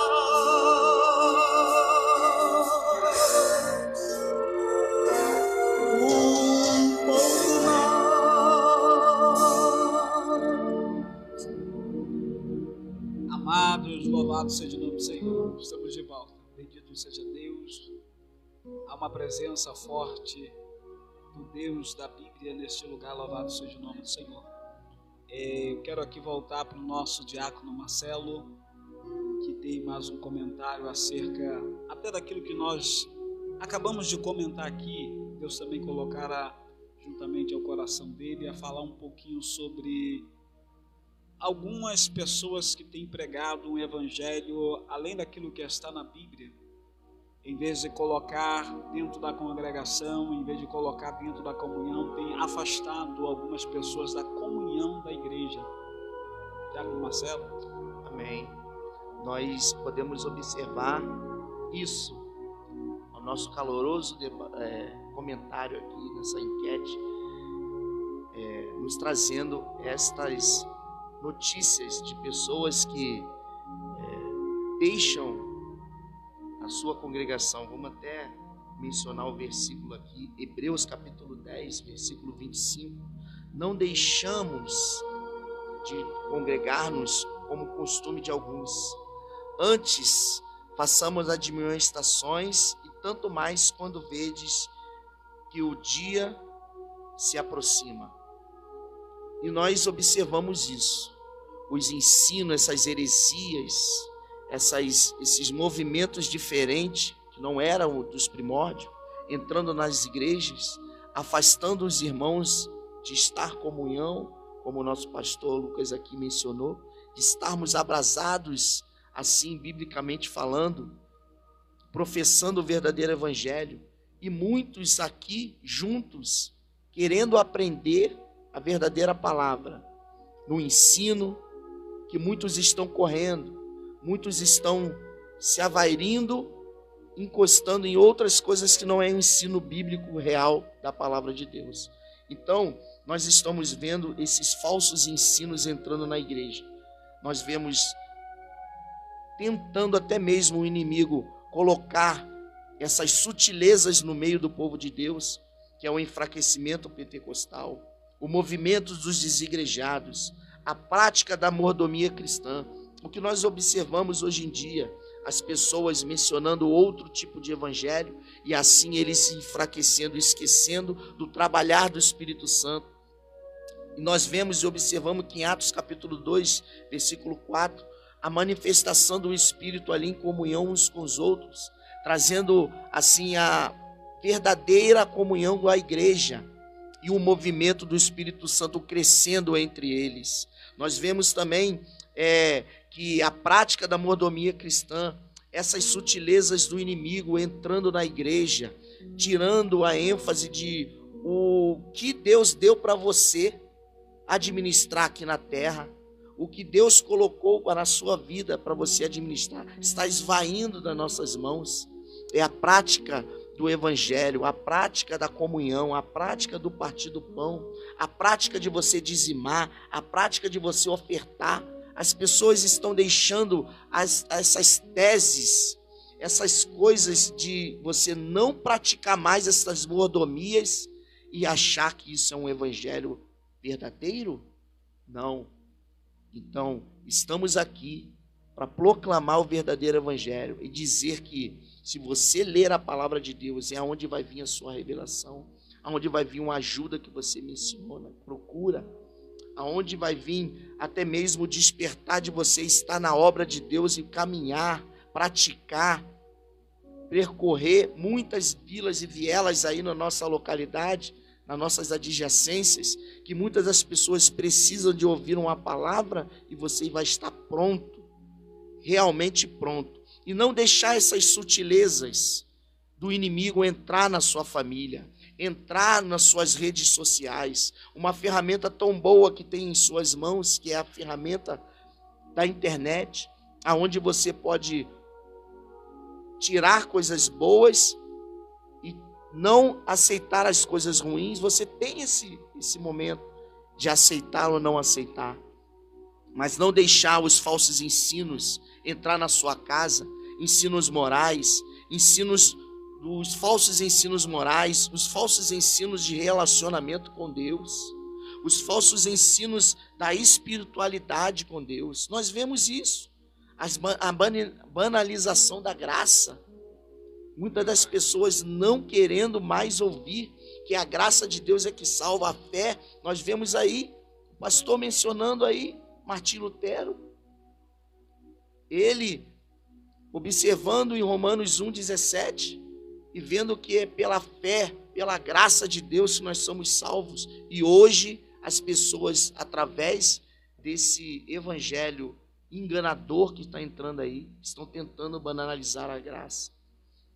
S3: Amados, louvado seja o nome do Senhor. Estamos de volta. Bendito seja Deus. Há uma presença forte do Deus da Bíblia neste lugar. Louvado seja o nome do Senhor. Eu quero aqui voltar para o nosso diácono Marcelo, que tem mais um comentário acerca até daquilo que nós acabamos de comentar aqui. Deus também colocará juntamente ao coração dele a falar um pouquinho sobre algumas pessoas que têm pregado um evangelho além daquilo que está na Bíblia, em vez de colocar dentro da congregação, em vez de colocar dentro da comunhão, tem afastado algumas pessoas da comunhão da igreja. Diácono Marcelo.
S1: Amém. Nós podemos observar isso no nosso caloroso comentário aqui nessa enquete, nos trazendo estas notícias de pessoas que deixam a sua congregação. Vamos até mencionar o versículo aqui, Hebreus capítulo 10, versículo 25. Não deixamos de congregar-nos como costume de alguns. Antes, façamos admoestações, e tanto mais quando vedes que o dia se aproxima. E nós observamos isso. Os ensinos, essas heresias, esses movimentos diferentes, que não eram dos primórdios, entrando nas igrejas, afastando os irmãos de estar em comunhão, como o nosso pastor Lucas aqui mencionou, de estarmos abrasados, assim, biblicamente falando, professando o verdadeiro evangelho, e muitos aqui juntos, querendo aprender a verdadeira palavra, no ensino, que muitos estão correndo, muitos estão se avairindo, encostando em outras coisas que não é o ensino bíblico real da palavra de Deus. Então, nós estamos vendo esses falsos ensinos entrando na igreja. Nós vemos tentando até mesmo o inimigo colocar essas sutilezas no meio do povo de Deus, que é o enfraquecimento pentecostal, o movimento dos desigrejados, a prática da mordomia cristã. O que nós observamos hoje em dia, as pessoas mencionando outro tipo de evangelho e assim eles se enfraquecendo, esquecendo do trabalhar do Espírito Santo. E nós vemos e observamos que em Atos capítulo 2, versículo 4, a manifestação do Espírito ali em comunhão uns com os outros, trazendo assim a verdadeira comunhão com a igreja e o movimento do Espírito Santo crescendo entre eles. Nós vemos também que a prática da mordomia cristã, essas sutilezas do inimigo entrando na igreja, tirando a ênfase de o que Deus deu para você administrar aqui na terra, o que Deus colocou na sua vida para você administrar, está esvaindo das nossas mãos. É a prática do evangelho, a prática da comunhão, a prática do partir do pão, a prática de você dizimar, a prática de você ofertar. As pessoas estão deixando essas teses, essas coisas de você não praticar mais essas mordomias e achar que isso é um evangelho verdadeiro? Não. Então, estamos aqui para proclamar o verdadeiro evangelho e dizer que se você ler a palavra de Deus, é aonde vai vir a sua revelação, aonde vai vir uma ajuda que você menciona, procura, aonde vai vir até mesmo o despertar de você estar na obra de Deus e caminhar, praticar, percorrer muitas vilas e vielas aí na nossa localidade, nas nossas adjacências, que muitas das pessoas precisam de ouvir uma palavra e você vai estar pronto, realmente pronto. E não deixar essas sutilezas do inimigo entrar na sua família, entrar nas suas redes sociais. Uma ferramenta tão boa que tem em suas mãos, que é a ferramenta da internet, aonde você pode tirar coisas boas e não aceitar as coisas ruins. Você tem esse momento de aceitar ou não aceitar, mas não deixar os falsos ensinos entrar na sua casa, ensinos morais, os falsos ensinos morais, os falsos ensinos de relacionamento com Deus, os falsos ensinos da espiritualidade com Deus. Nós vemos isso, a banalização da graça. Muitas das pessoas não querendo mais ouvir que a graça de Deus é que salva a fé. Nós vemos aí, o pastor mencionando aí, Martinho Lutero, ele observando em Romanos 1,17 e vendo que é pela fé, pela graça de Deus que nós somos salvos. E hoje as pessoas, através desse evangelho enganador que está entrando aí, estão tentando banalizar a graça.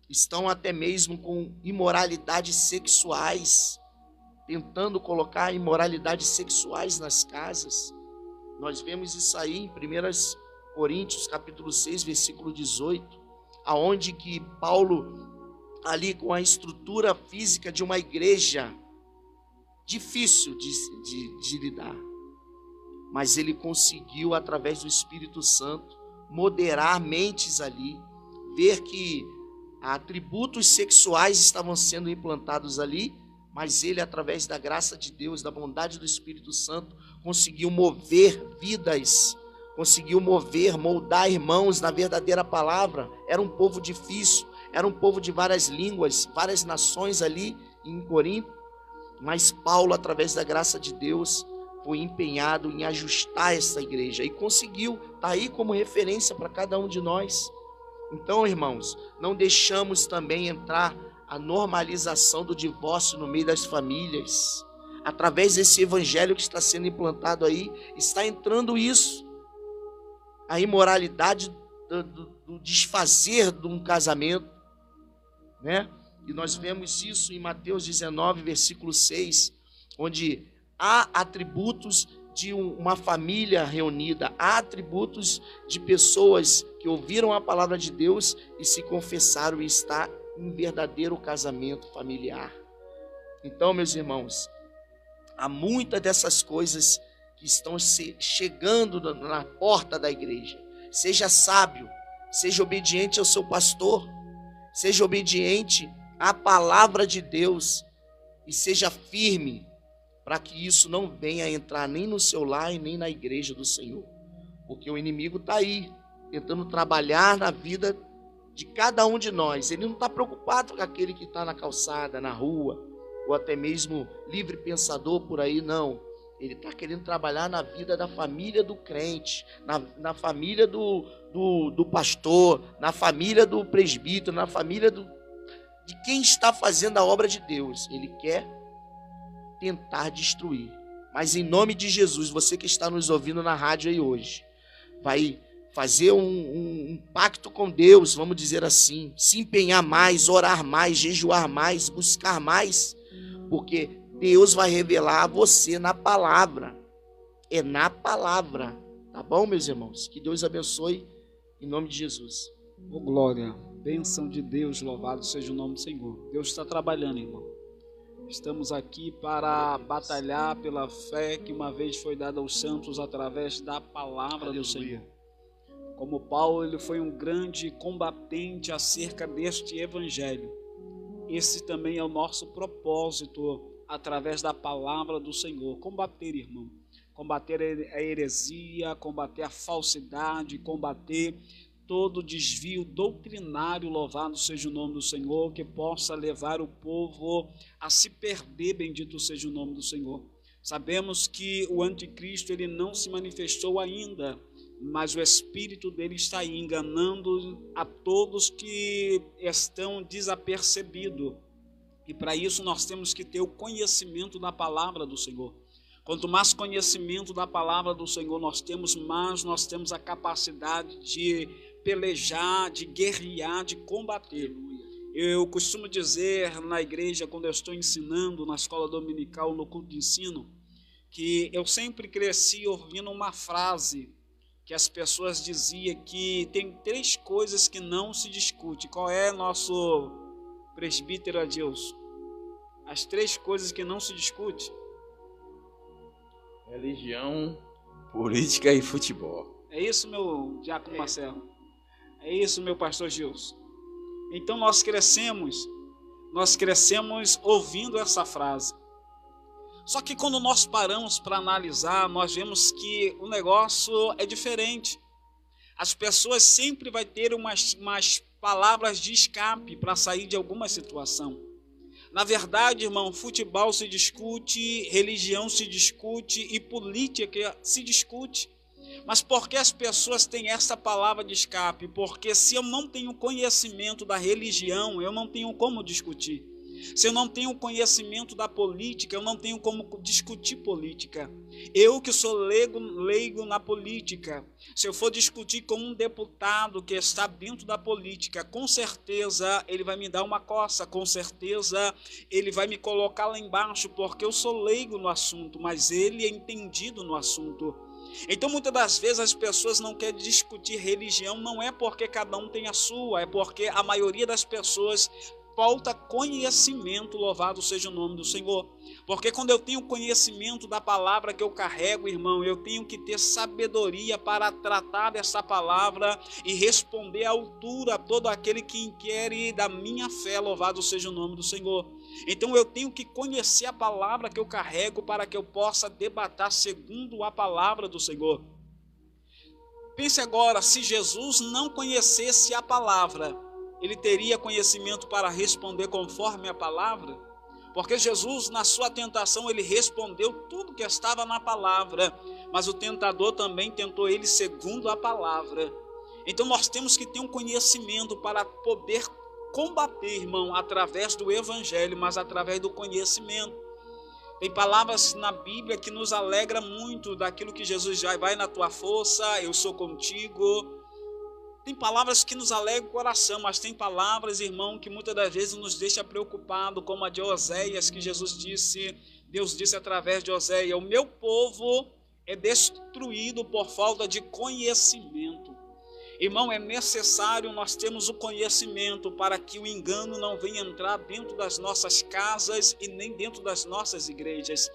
S1: Estão até mesmo com imoralidades sexuais, tentando colocar imoralidades sexuais nas casas. Nós vemos isso aí em 1 Coríntios, capítulo 6, versículo 18, aonde que Paulo, ali com a estrutura física de uma igreja, difícil de lidar, mas ele conseguiu, através do Espírito Santo, moderar mentes ali, ver que atributos sexuais estavam sendo implantados ali, mas ele, através da graça de Deus, da bondade do Espírito Santo, conseguiu mover vidas, conseguiu moldar irmãos na verdadeira palavra. Era um povo difícil, era um povo de várias línguas, várias nações ali em Corinto, mas Paulo, através da graça de Deus, foi empenhado em ajustar essa igreja e conseguiu, está aí como referência para cada um de nós. Então, irmãos, não deixamos também entrar a normalização do divórcio no meio das famílias. Através desse evangelho que está sendo implantado aí, está entrando isso, a imoralidade do desfazer de um casamento, né? E nós vemos isso em Mateus 19, versículo 6, onde há atributos de uma família reunida, há atributos de pessoas que ouviram a palavra de Deus e se confessaram e está em verdadeiro casamento familiar. Então, meus irmãos, há muitas dessas coisas que estão chegando na porta da igreja. Seja sábio, seja obediente ao seu pastor, seja obediente à palavra de Deus e seja firme para que isso não venha a entrar nem no seu lar e nem na igreja do Senhor. Porque o inimigo está aí, tentando trabalhar na vida de cada um de nós. Ele não está preocupado com aquele que está na calçada, na rua, ou até mesmo livre pensador por aí, não. Ele está querendo trabalhar na vida da família do crente, na família do pastor, na família do presbítero, na família de quem está fazendo a obra de Deus. Ele quer tentar destruir. Mas em nome de Jesus, você que está nos ouvindo na rádio aí hoje, vai fazer um pacto com Deus, vamos dizer assim, se empenhar mais, orar mais, jejuar mais, buscar mais, porque Deus vai revelar a você na palavra. É na palavra. Tá bom, meus irmãos? Que Deus abençoe em nome de Jesus.
S3: Oh, glória, bênção de Deus, louvado seja o nome do Senhor. Deus está trabalhando, irmão. Estamos aqui para batalhar pela fé que uma vez foi dada aos santos através da palavra do Senhor. Como Paulo, ele foi um grande combatente acerca deste evangelho. Esse também é o nosso propósito através da palavra do Senhor. Combater, irmão. Combater a heresia, combater a falsidade, combater todo desvio doutrinário, louvado seja o nome do Senhor, que possa levar o povo a se perder, bendito seja o nome do Senhor. Sabemos que o anticristo ele não se manifestou ainda, mas o espírito dele está aí enganando a todos que estão desapercebidos. E para isso nós temos que ter o conhecimento da palavra do Senhor. Quanto mais conhecimento da palavra do Senhor nós temos, mais nós temos a capacidade de pelejar, de guerrear, de combater. Eu costumo dizer na igreja, quando eu estou ensinando, na escola dominical, no culto de ensino, que eu sempre cresci ouvindo uma frase que as pessoas diziam que tem 3 coisas que não se discute. Qual é, nosso presbítero Adilson? As 3 coisas que não se discute?
S4: Religião, política e futebol.
S3: É isso, meu diácono Marcelo? É isso, meu pastor Gilson? Então nós crescemos ouvindo essa frase. Só que quando nós paramos para analisar, nós vemos que o negócio é diferente. As pessoas sempre vão ter umas palavras de escape para sair de alguma situação. Na verdade, irmão, futebol se discute, religião se discute e política se discute. Mas por que as pessoas têm essa palavra de escape? Porque se eu não tenho conhecimento da religião, eu não tenho como discutir. Se eu não tenho conhecimento da política, eu não tenho como discutir política. Eu que sou leigo na política, se eu for discutir com um deputado que está dentro da política, com certeza ele vai me dar uma coça, com certeza ele vai me colocar lá embaixo, porque eu sou leigo no assunto, mas ele é entendido no assunto. Então muitas das vezes as pessoas não querem discutir religião, não é porque cada um tem a sua, é porque a maioria das pessoas falta conhecimento, louvado seja o nome do Senhor. Porque quando eu tenho conhecimento da palavra que eu carrego, irmão, eu tenho que ter sabedoria para tratar dessa palavra e responder à altura a todo aquele que inquire da minha fé, louvado seja o nome do Senhor. Então eu tenho que conhecer a palavra que eu carrego para que eu possa debater segundo a palavra do Senhor. Pense agora, se Jesus não conhecesse a palavra, ele teria conhecimento para responder conforme a palavra? Porque Jesus, na sua tentação, ele respondeu tudo que estava na palavra, mas o tentador também tentou ele segundo a palavra. Então nós temos que ter um conhecimento para poder combater, irmão, através do evangelho, mas através do conhecimento. Tem palavras na Bíblia que nos alegra muito daquilo que Jesus já vai na tua força, eu sou contigo. Tem palavras que nos alegram o coração, mas tem palavras, irmão, que muitas das vezes nos deixa preocupado, como a de Oséias, que Jesus disse, Deus disse através de Oséias, o meu povo é destruído por falta de conhecimento. Irmão, é necessário nós termos o conhecimento para que o engano não venha entrar dentro das nossas casas e nem dentro das nossas igrejas.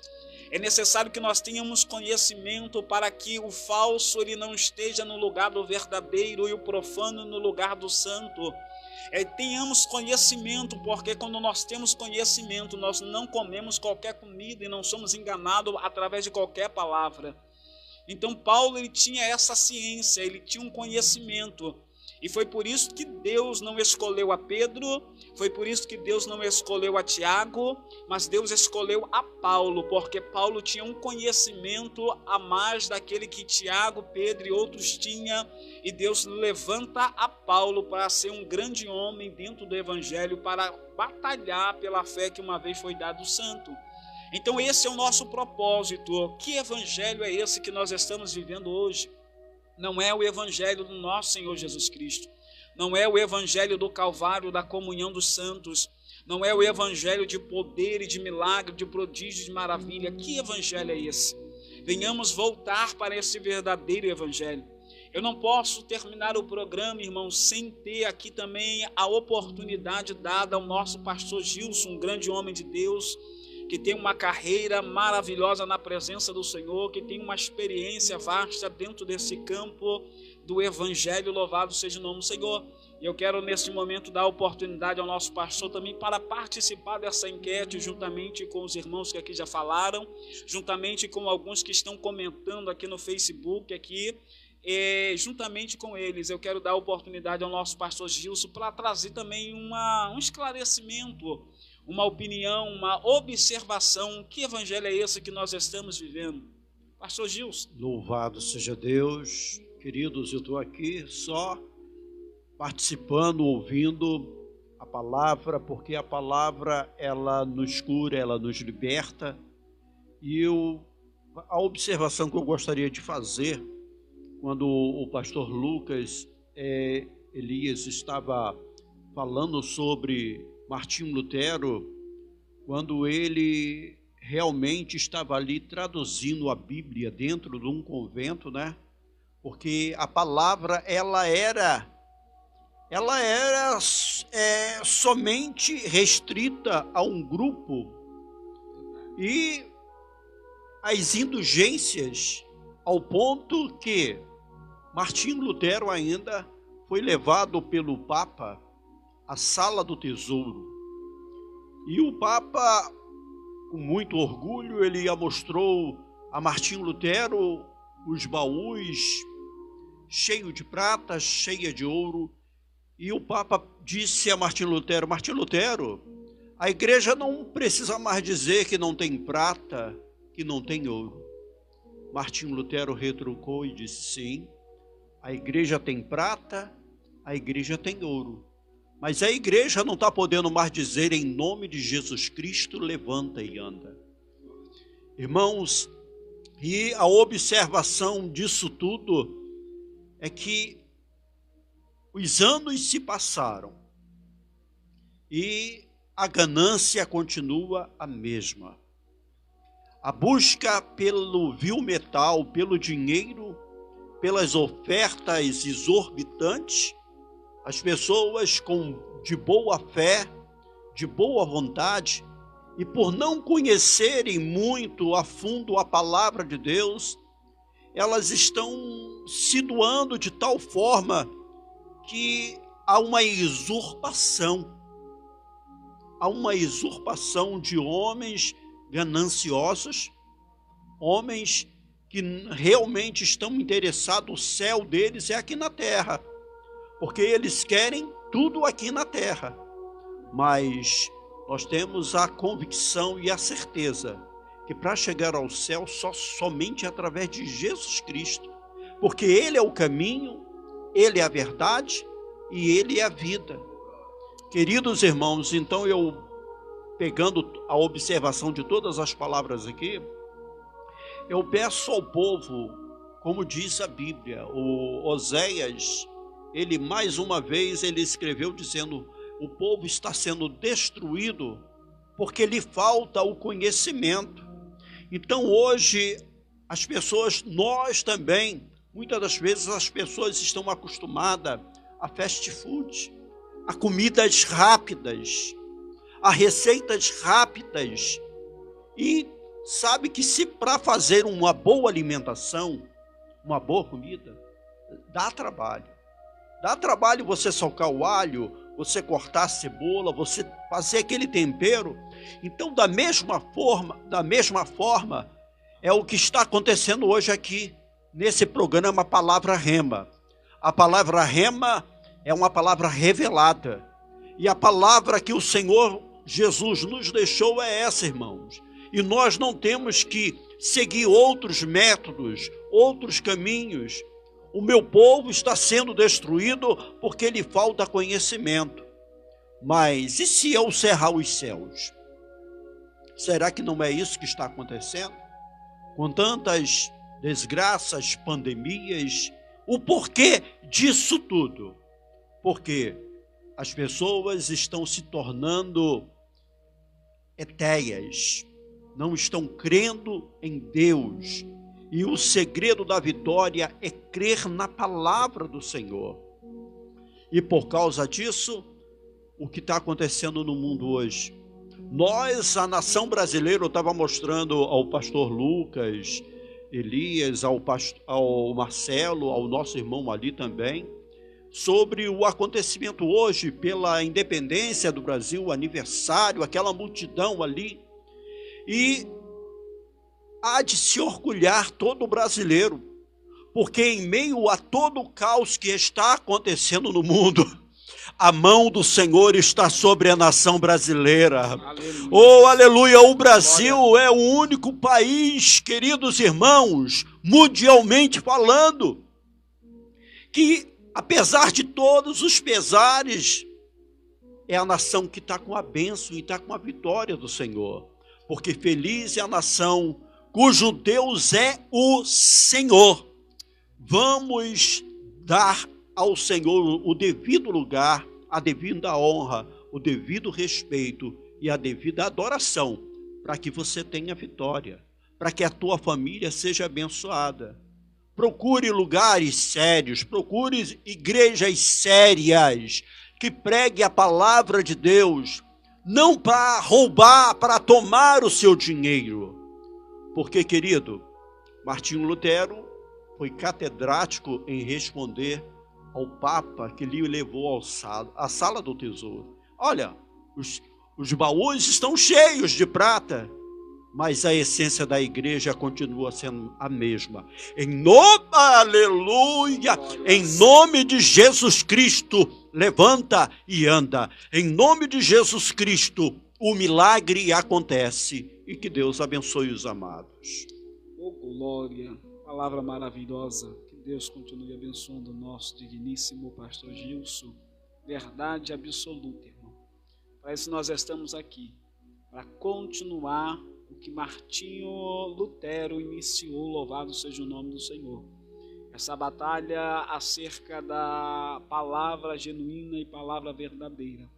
S3: É necessário que nós tenhamos conhecimento para que o falso ele não esteja no lugar do verdadeiro e o profano no lugar do santo. Tenhamos conhecimento, porque quando nós temos conhecimento, nós não comemos qualquer comida e não somos enganados através de qualquer palavra. Então Paulo ele tinha essa ciência, ele tinha um conhecimento. E foi por isso que Deus não escolheu a Pedro, foi por isso que Deus não escolheu a Tiago, mas Deus escolheu a Paulo, porque Paulo tinha um conhecimento a mais daquele que Tiago, Pedro e outros tinham, e Deus levanta a Paulo para ser um grande homem dentro do Evangelho, para batalhar pela fé que uma vez foi dado santo. Então esse é o nosso propósito. Que evangelho é esse que nós estamos vivendo hoje? Não é o evangelho do nosso Senhor Jesus Cristo. Não é o evangelho do Calvário, da comunhão dos santos. Não é o evangelho de poder e de milagre, de prodígio e de maravilha. Que evangelho é esse? Venhamos voltar para esse verdadeiro evangelho. Eu não posso terminar o programa, irmãos, sem ter aqui também a oportunidade dada ao nosso pastor Gilson, um grande homem de Deus, que tem uma carreira maravilhosa na presença do Senhor, que tem uma experiência vasta dentro desse campo do Evangelho, louvado seja o nome do Senhor. E eu quero nesse momento dar a oportunidade ao nosso pastor também para participar dessa enquete, juntamente com os irmãos que aqui já falaram, juntamente com alguns que estão comentando aqui no Facebook, aqui, juntamente com eles. Eu quero dar a oportunidade ao nosso pastor Gilson para trazer também um esclarecimento, uma opinião, uma observação. Que evangelho é esse que nós estamos vivendo? Pastor Gilson.
S5: Louvado seja Deus. Queridos, eu estou aqui só participando, ouvindo a palavra, porque a palavra, ela nos cura, ela nos liberta. E a observação que eu gostaria de fazer, quando o pastor Lucas Elias estava falando sobre Martinho Lutero, quando ele realmente estava ali traduzindo a Bíblia dentro de um convento, né? Porque a palavra ela era somente restrita a um grupo, e as indulgências, ao ponto que Martinho Lutero ainda foi levado pelo Papa à Sala do Tesouro. E o Papa, com muito orgulho, ele mostrou a Martinho Lutero os baús cheios de prata, cheia de ouro. E o Papa disse a Martinho Lutero: Martinho Lutero, a igreja não precisa mais dizer que não tem prata, que não tem ouro. Martinho Lutero retrucou e disse: sim, a igreja tem prata, a igreja tem ouro, mas a igreja não está podendo mais dizer em nome de Jesus Cristo, levanta e anda. Irmãos, e a observação disso tudo é que os anos se passaram e a ganância continua a mesma. A busca pelo vil metal, pelo dinheiro, pelas ofertas exorbitantes, as pessoas de boa fé, de boa vontade, e por não conhecerem muito a fundo a palavra de Deus, elas estão se doando de tal forma que há uma usurpação de homens gananciosos, homens que realmente estão interessados, o céu deles é aqui na terra, porque eles querem tudo aqui na terra. Mas nós temos a convicção e a certeza que para chegar ao céu somente através de Jesus Cristo, porque Ele é o caminho, Ele é a verdade e Ele é a vida. Queridos irmãos, então eu, pegando a observação de todas as palavras aqui, eu peço ao povo, como diz a Bíblia, o Oséias, ele mais uma vez ele escreveu dizendo: o povo está sendo destruído porque lhe falta o conhecimento. Então hoje as pessoas, nós também, muitas das vezes as pessoas estão acostumadas a fast food, a comidas rápidas, a receitas rápidas, e sabe que se para fazer uma boa alimentação, uma boa comida, dá trabalho você socar o alho, você cortar a cebola, você fazer aquele tempero. Então da mesma forma é o que está acontecendo hoje aqui nesse programa Palavra Rema. A Palavra Rema é uma palavra revelada. E a palavra que o Senhor Jesus nos deixou é essa, irmãos. E nós não temos que seguir outros métodos, outros caminhos. O meu povo está sendo destruído porque lhe falta conhecimento. Mas e se eu cerrar os céus? Será que não é isso que está acontecendo? Com tantas desgraças, pandemias, o porquê disso tudo? Porque as pessoas estão se tornando etéias, não estão crendo em Deus. E o segredo da vitória é crer na palavra do Senhor. E por causa disso, o que está acontecendo no mundo hoje? Nós, a nação brasileira, eu estava mostrando ao pastor Lucas, Elias, ao Marcelo, ao nosso irmão ali também, sobre o acontecimento hoje pela independência do Brasil, o aniversário, aquela multidão ali. E há de se orgulhar todo brasileiro, porque em meio a todo o caos que está acontecendo no mundo, a mão do Senhor está sobre a nação brasileira. Aleluia. Oh, aleluia! O Brasil é o único país, queridos irmãos, mundialmente falando, que apesar de todos os pesares, é a nação que está com a bênção e está com a vitória do Senhor. Porque feliz é a nação cujo Deus é o Senhor. Vamos dar ao Senhor o devido lugar, a devida honra, o devido respeito e a devida adoração, para que você tenha vitória, para que a tua família seja abençoada. Procure lugares sérios, procure igrejas sérias, que pregue a palavra de Deus, não para roubar, para tomar o seu dinheiro. Porque, querido, Martinho Lutero foi catedrático em responder ao Papa que lhe levou à sala do tesouro. Olha, os baús estão cheios de prata, mas a essência da igreja continua sendo a mesma. Em nome, aleluia, em nome de Jesus Cristo, levanta e anda. Em nome de Jesus Cristo, o milagre acontece. E que Deus abençoe os amados.
S3: Oh, glória, palavra maravilhosa. Que Deus continue abençoando o nosso digníssimo pastor Gilson. Verdade absoluta, irmão. Para isso nós estamos aqui, para continuar o que Martinho Lutero iniciou, louvado seja o nome do Senhor. Essa batalha acerca da palavra genuína e palavra verdadeira.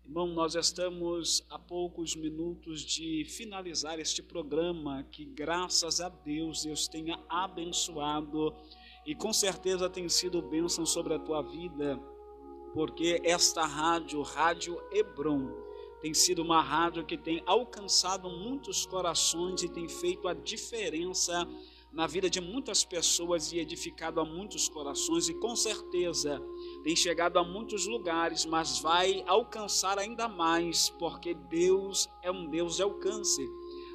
S3: Irmão, nós estamos a poucos minutos de finalizar este programa que, graças a Deus, Deus tenha abençoado e com certeza tem sido bênção sobre a tua vida, porque esta rádio, Rádio Hebron, tem sido uma rádio que tem alcançado muitos corações e tem feito a diferença na vida de muitas pessoas e edificado a muitos corações, e com certeza tem chegado a muitos lugares, mas vai alcançar ainda mais, porque Deus é um Deus de alcance.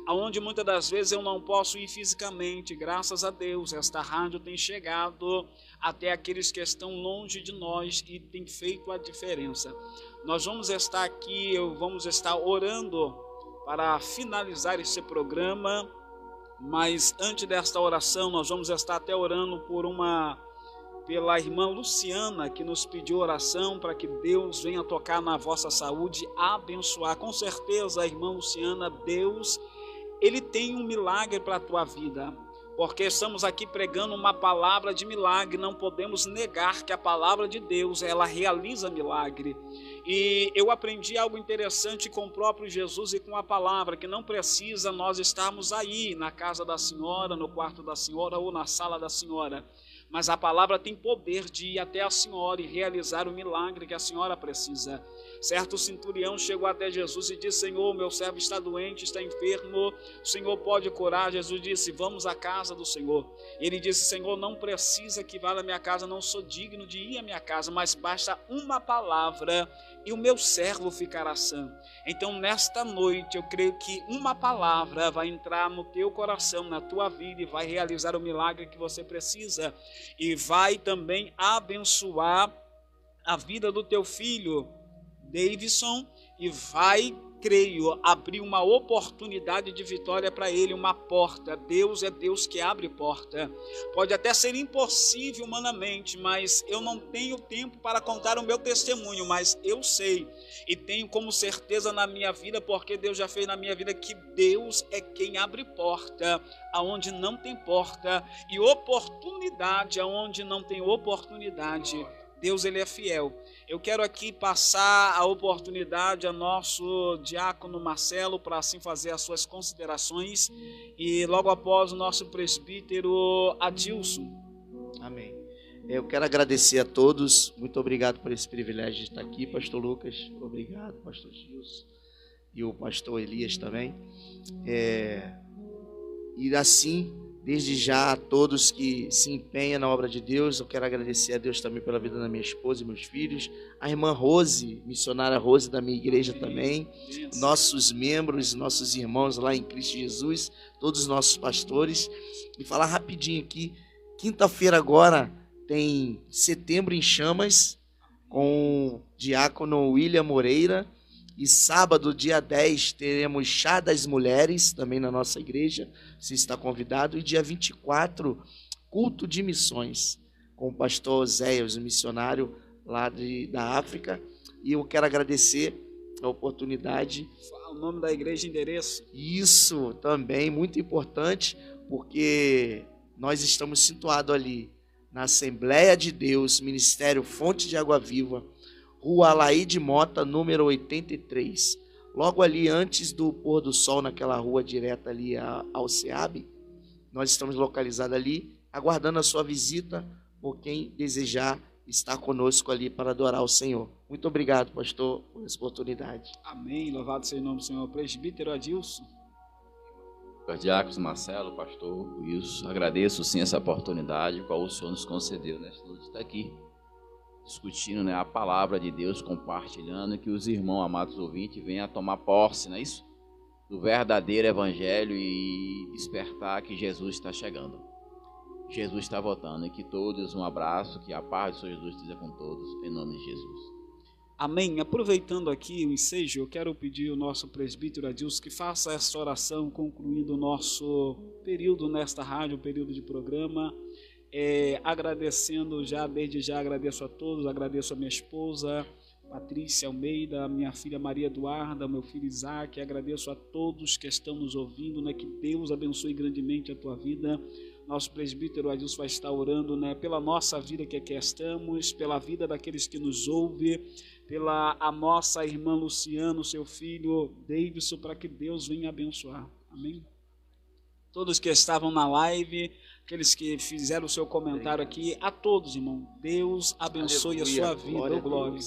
S3: Aonde muitas das vezes eu não posso ir fisicamente, graças a Deus, esta rádio tem chegado até aqueles que estão longe de nós e tem feito a diferença. Nós vamos estar aqui, vamos estar orando para finalizar esse programa, mas antes desta oração nós vamos estar até orando pela irmã Luciana, que nos pediu oração para que Deus venha tocar na vossa saúde, abençoar. Com certeza, a irmã Luciana, Deus, Ele tem um milagre para a tua vida, porque estamos aqui pregando uma palavra de milagre. Não podemos negar que a palavra de Deus, ela realiza milagre. E eu aprendi algo interessante com o próprio Jesus e com a palavra, que não precisa nós estarmos aí na casa da senhora, no quarto da senhora ou na sala da senhora, mas a palavra tem poder de ir até a senhora e realizar o milagre que a senhora precisa. Certo centurião chegou até Jesus e disse: Senhor, meu servo está doente, está enfermo, o Senhor pode curar? Jesus disse: vamos à casa do Senhor. Ele disse: Senhor, não precisa que vá à minha casa, não sou digno de ir à minha casa, mas basta uma palavra e o meu servo ficará sã. Então nesta noite eu creio que uma palavra vai entrar no teu coração, na tua vida, e vai realizar o milagre que você precisa, e vai também abençoar a vida do teu filho, Davidson, e vai, creio, abrir uma oportunidade de vitória para ele, uma porta. Deus é Deus que abre porta. Pode até ser impossível humanamente, mas eu não tenho tempo para contar o meu testemunho, mas eu sei e tenho como certeza na minha vida, porque Deus já fez na minha vida, que Deus é quem abre porta aonde não tem porta e oportunidade aonde não tem oportunidade. Deus, ele é fiel. Eu quero aqui passar a oportunidade ao nosso diácono Marcelo para assim fazer as suas considerações e logo após o nosso presbítero Adilson.
S1: Amém. Eu quero agradecer a todos. Muito obrigado por esse privilégio de estar aqui, pastor Lucas. Obrigado, pastor Gilson e o pastor Elias também. E assim, desde já, a todos que se empenham na obra de Deus, eu quero agradecer a Deus também pela vida da minha esposa e meus filhos, a irmã Rose, missionária Rose da minha igreja também, nossos membros, nossos irmãos lá em Cristo Jesus, todos os nossos pastores. E falar rapidinho aqui, quinta-feira agora tem Setembro em Chamas, com o diácono William Moreira, e sábado, dia 10, teremos Chá das Mulheres, também na nossa igreja, você está convidado. E dia 24, culto de missões, com o pastor Oséias, um missionário lá da África. E eu quero agradecer a oportunidade.
S3: Fala o nome da igreja e endereço.
S1: Isso também, muito importante, porque nós estamos situados ali, na Assembleia de Deus, Ministério Fonte de Água Viva, Rua Alaide Mota, número 83. Logo ali, antes do pôr do sol, naquela rua direta ali ao SEAB, nós estamos localizados ali, aguardando a sua visita, por quem desejar estar conosco ali para adorar o Senhor. Muito obrigado, pastor, por essa oportunidade.
S3: Amém. Louvado seja o nome do Senhor. Presbítero Adilson.
S4: Diáconos Marcelo, pastor Wilson, agradeço sim essa oportunidade qual o Senhor nos concedeu nesta noite de estar aqui discutindo, né, a palavra de Deus, compartilhando, que os irmãos, amados ouvintes, venham a tomar posse, não é isso? Do verdadeiro evangelho e despertar que Jesus está chegando. Jesus está voltando, e que todos, um abraço, que a paz do Senhor Jesus esteja com todos, em nome de Jesus.
S3: Amém. Aproveitando aqui o ensejo, eu quero pedir ao nosso presbítero Adilson que faça essa oração, concluindo o nosso período nesta rádio, período de programa. Agradecendo desde já agradeço a todos, agradeço a minha esposa Patrícia Almeida, a minha filha Maria Eduarda, meu filho Isaac, agradeço a todos que estão nos ouvindo, né, que Deus abençoe grandemente a tua vida. Nosso presbítero Adilson vai estar orando, né, pela nossa vida que aqui estamos, pela vida daqueles que nos ouvem, pela a nossa irmã Luciano, seu filho Davidson, para que Deus venha abençoar. Amém? Todos que estavam na live, aqueles que fizeram o seu comentário aqui, a todos, irmão, Deus abençoe aleluia, a sua vida, glória.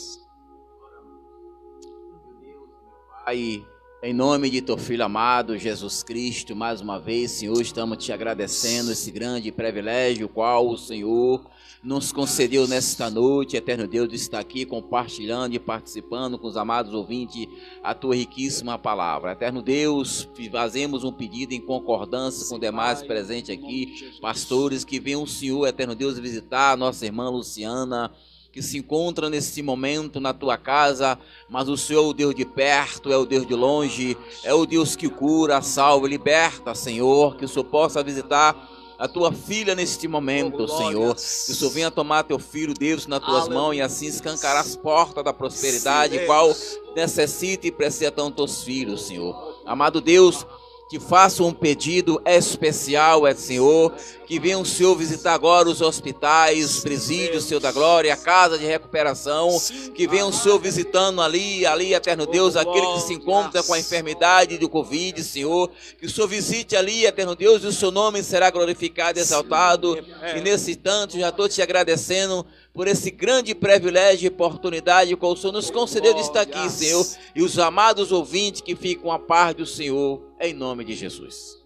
S4: Pai, em nome de teu Filho amado, Jesus Cristo, mais uma vez, Senhor, estamos te agradecendo esse grande privilégio, qual o Senhor nos concedeu nesta noite, eterno Deus, de estar aqui compartilhando e participando com os amados ouvintes a tua riquíssima palavra. Eterno Deus, fazemos um pedido em concordância com os demais presentes aqui, pastores, que venham o Senhor, eterno Deus, visitar a nossa irmã Luciana, que se encontra nesse momento na tua casa, mas o Senhor é o Deus de perto, é o Deus de longe, é o Deus que cura, salva, liberta, Senhor, que o Senhor possa visitar a tua filha neste momento, Senhor, que o Senhor venha tomar teu filho, Deus, nas tuas mãos, e assim escancar as portas da prosperidade, qual necessita e precisa tantos filhos, Senhor. Amado Deus, que faça um pedido especial, Senhor, que venha o Senhor visitar agora os hospitais, presídios, Senhor da glória, a casa de recuperação, que venha o Senhor visitando ali, eterno Deus, aquele que se encontra com a enfermidade do Covid, Senhor, que o Senhor visite ali, eterno Deus, e o seu nome será glorificado e exaltado. E nesse instante já estou te agradecendo por esse grande privilégio e oportunidade que o Senhor nos concedeu de estar aqui, Senhor, e os amados ouvintes que ficam à paz do Senhor, em nome de Jesus.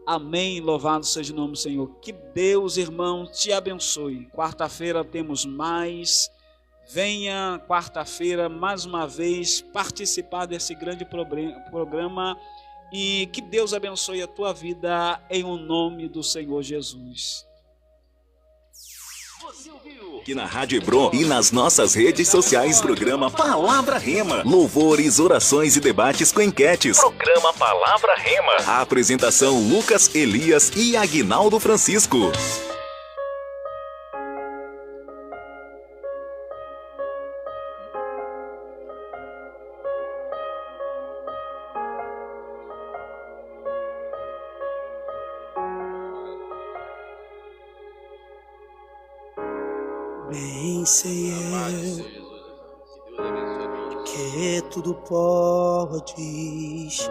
S3: Amém, louvado seja o nome do Senhor. Que Deus, irmão, te abençoe. Quarta-feira temos mais. Venha quarta-feira, mais uma vez, participar desse grande programa. E que Deus abençoe a tua vida, em o nome do Senhor Jesus.
S2: Aqui na Rádio Hebron e nas nossas redes sociais, programa Palavra Rema. Louvores, orações e debates com enquetes. Programa Palavra Rema. A apresentação Lucas, Elias e Aguinaldo Francisco.
S12: Bem sei eu que tudo podes,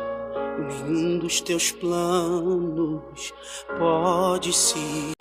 S12: nenhum dos teus planos pode se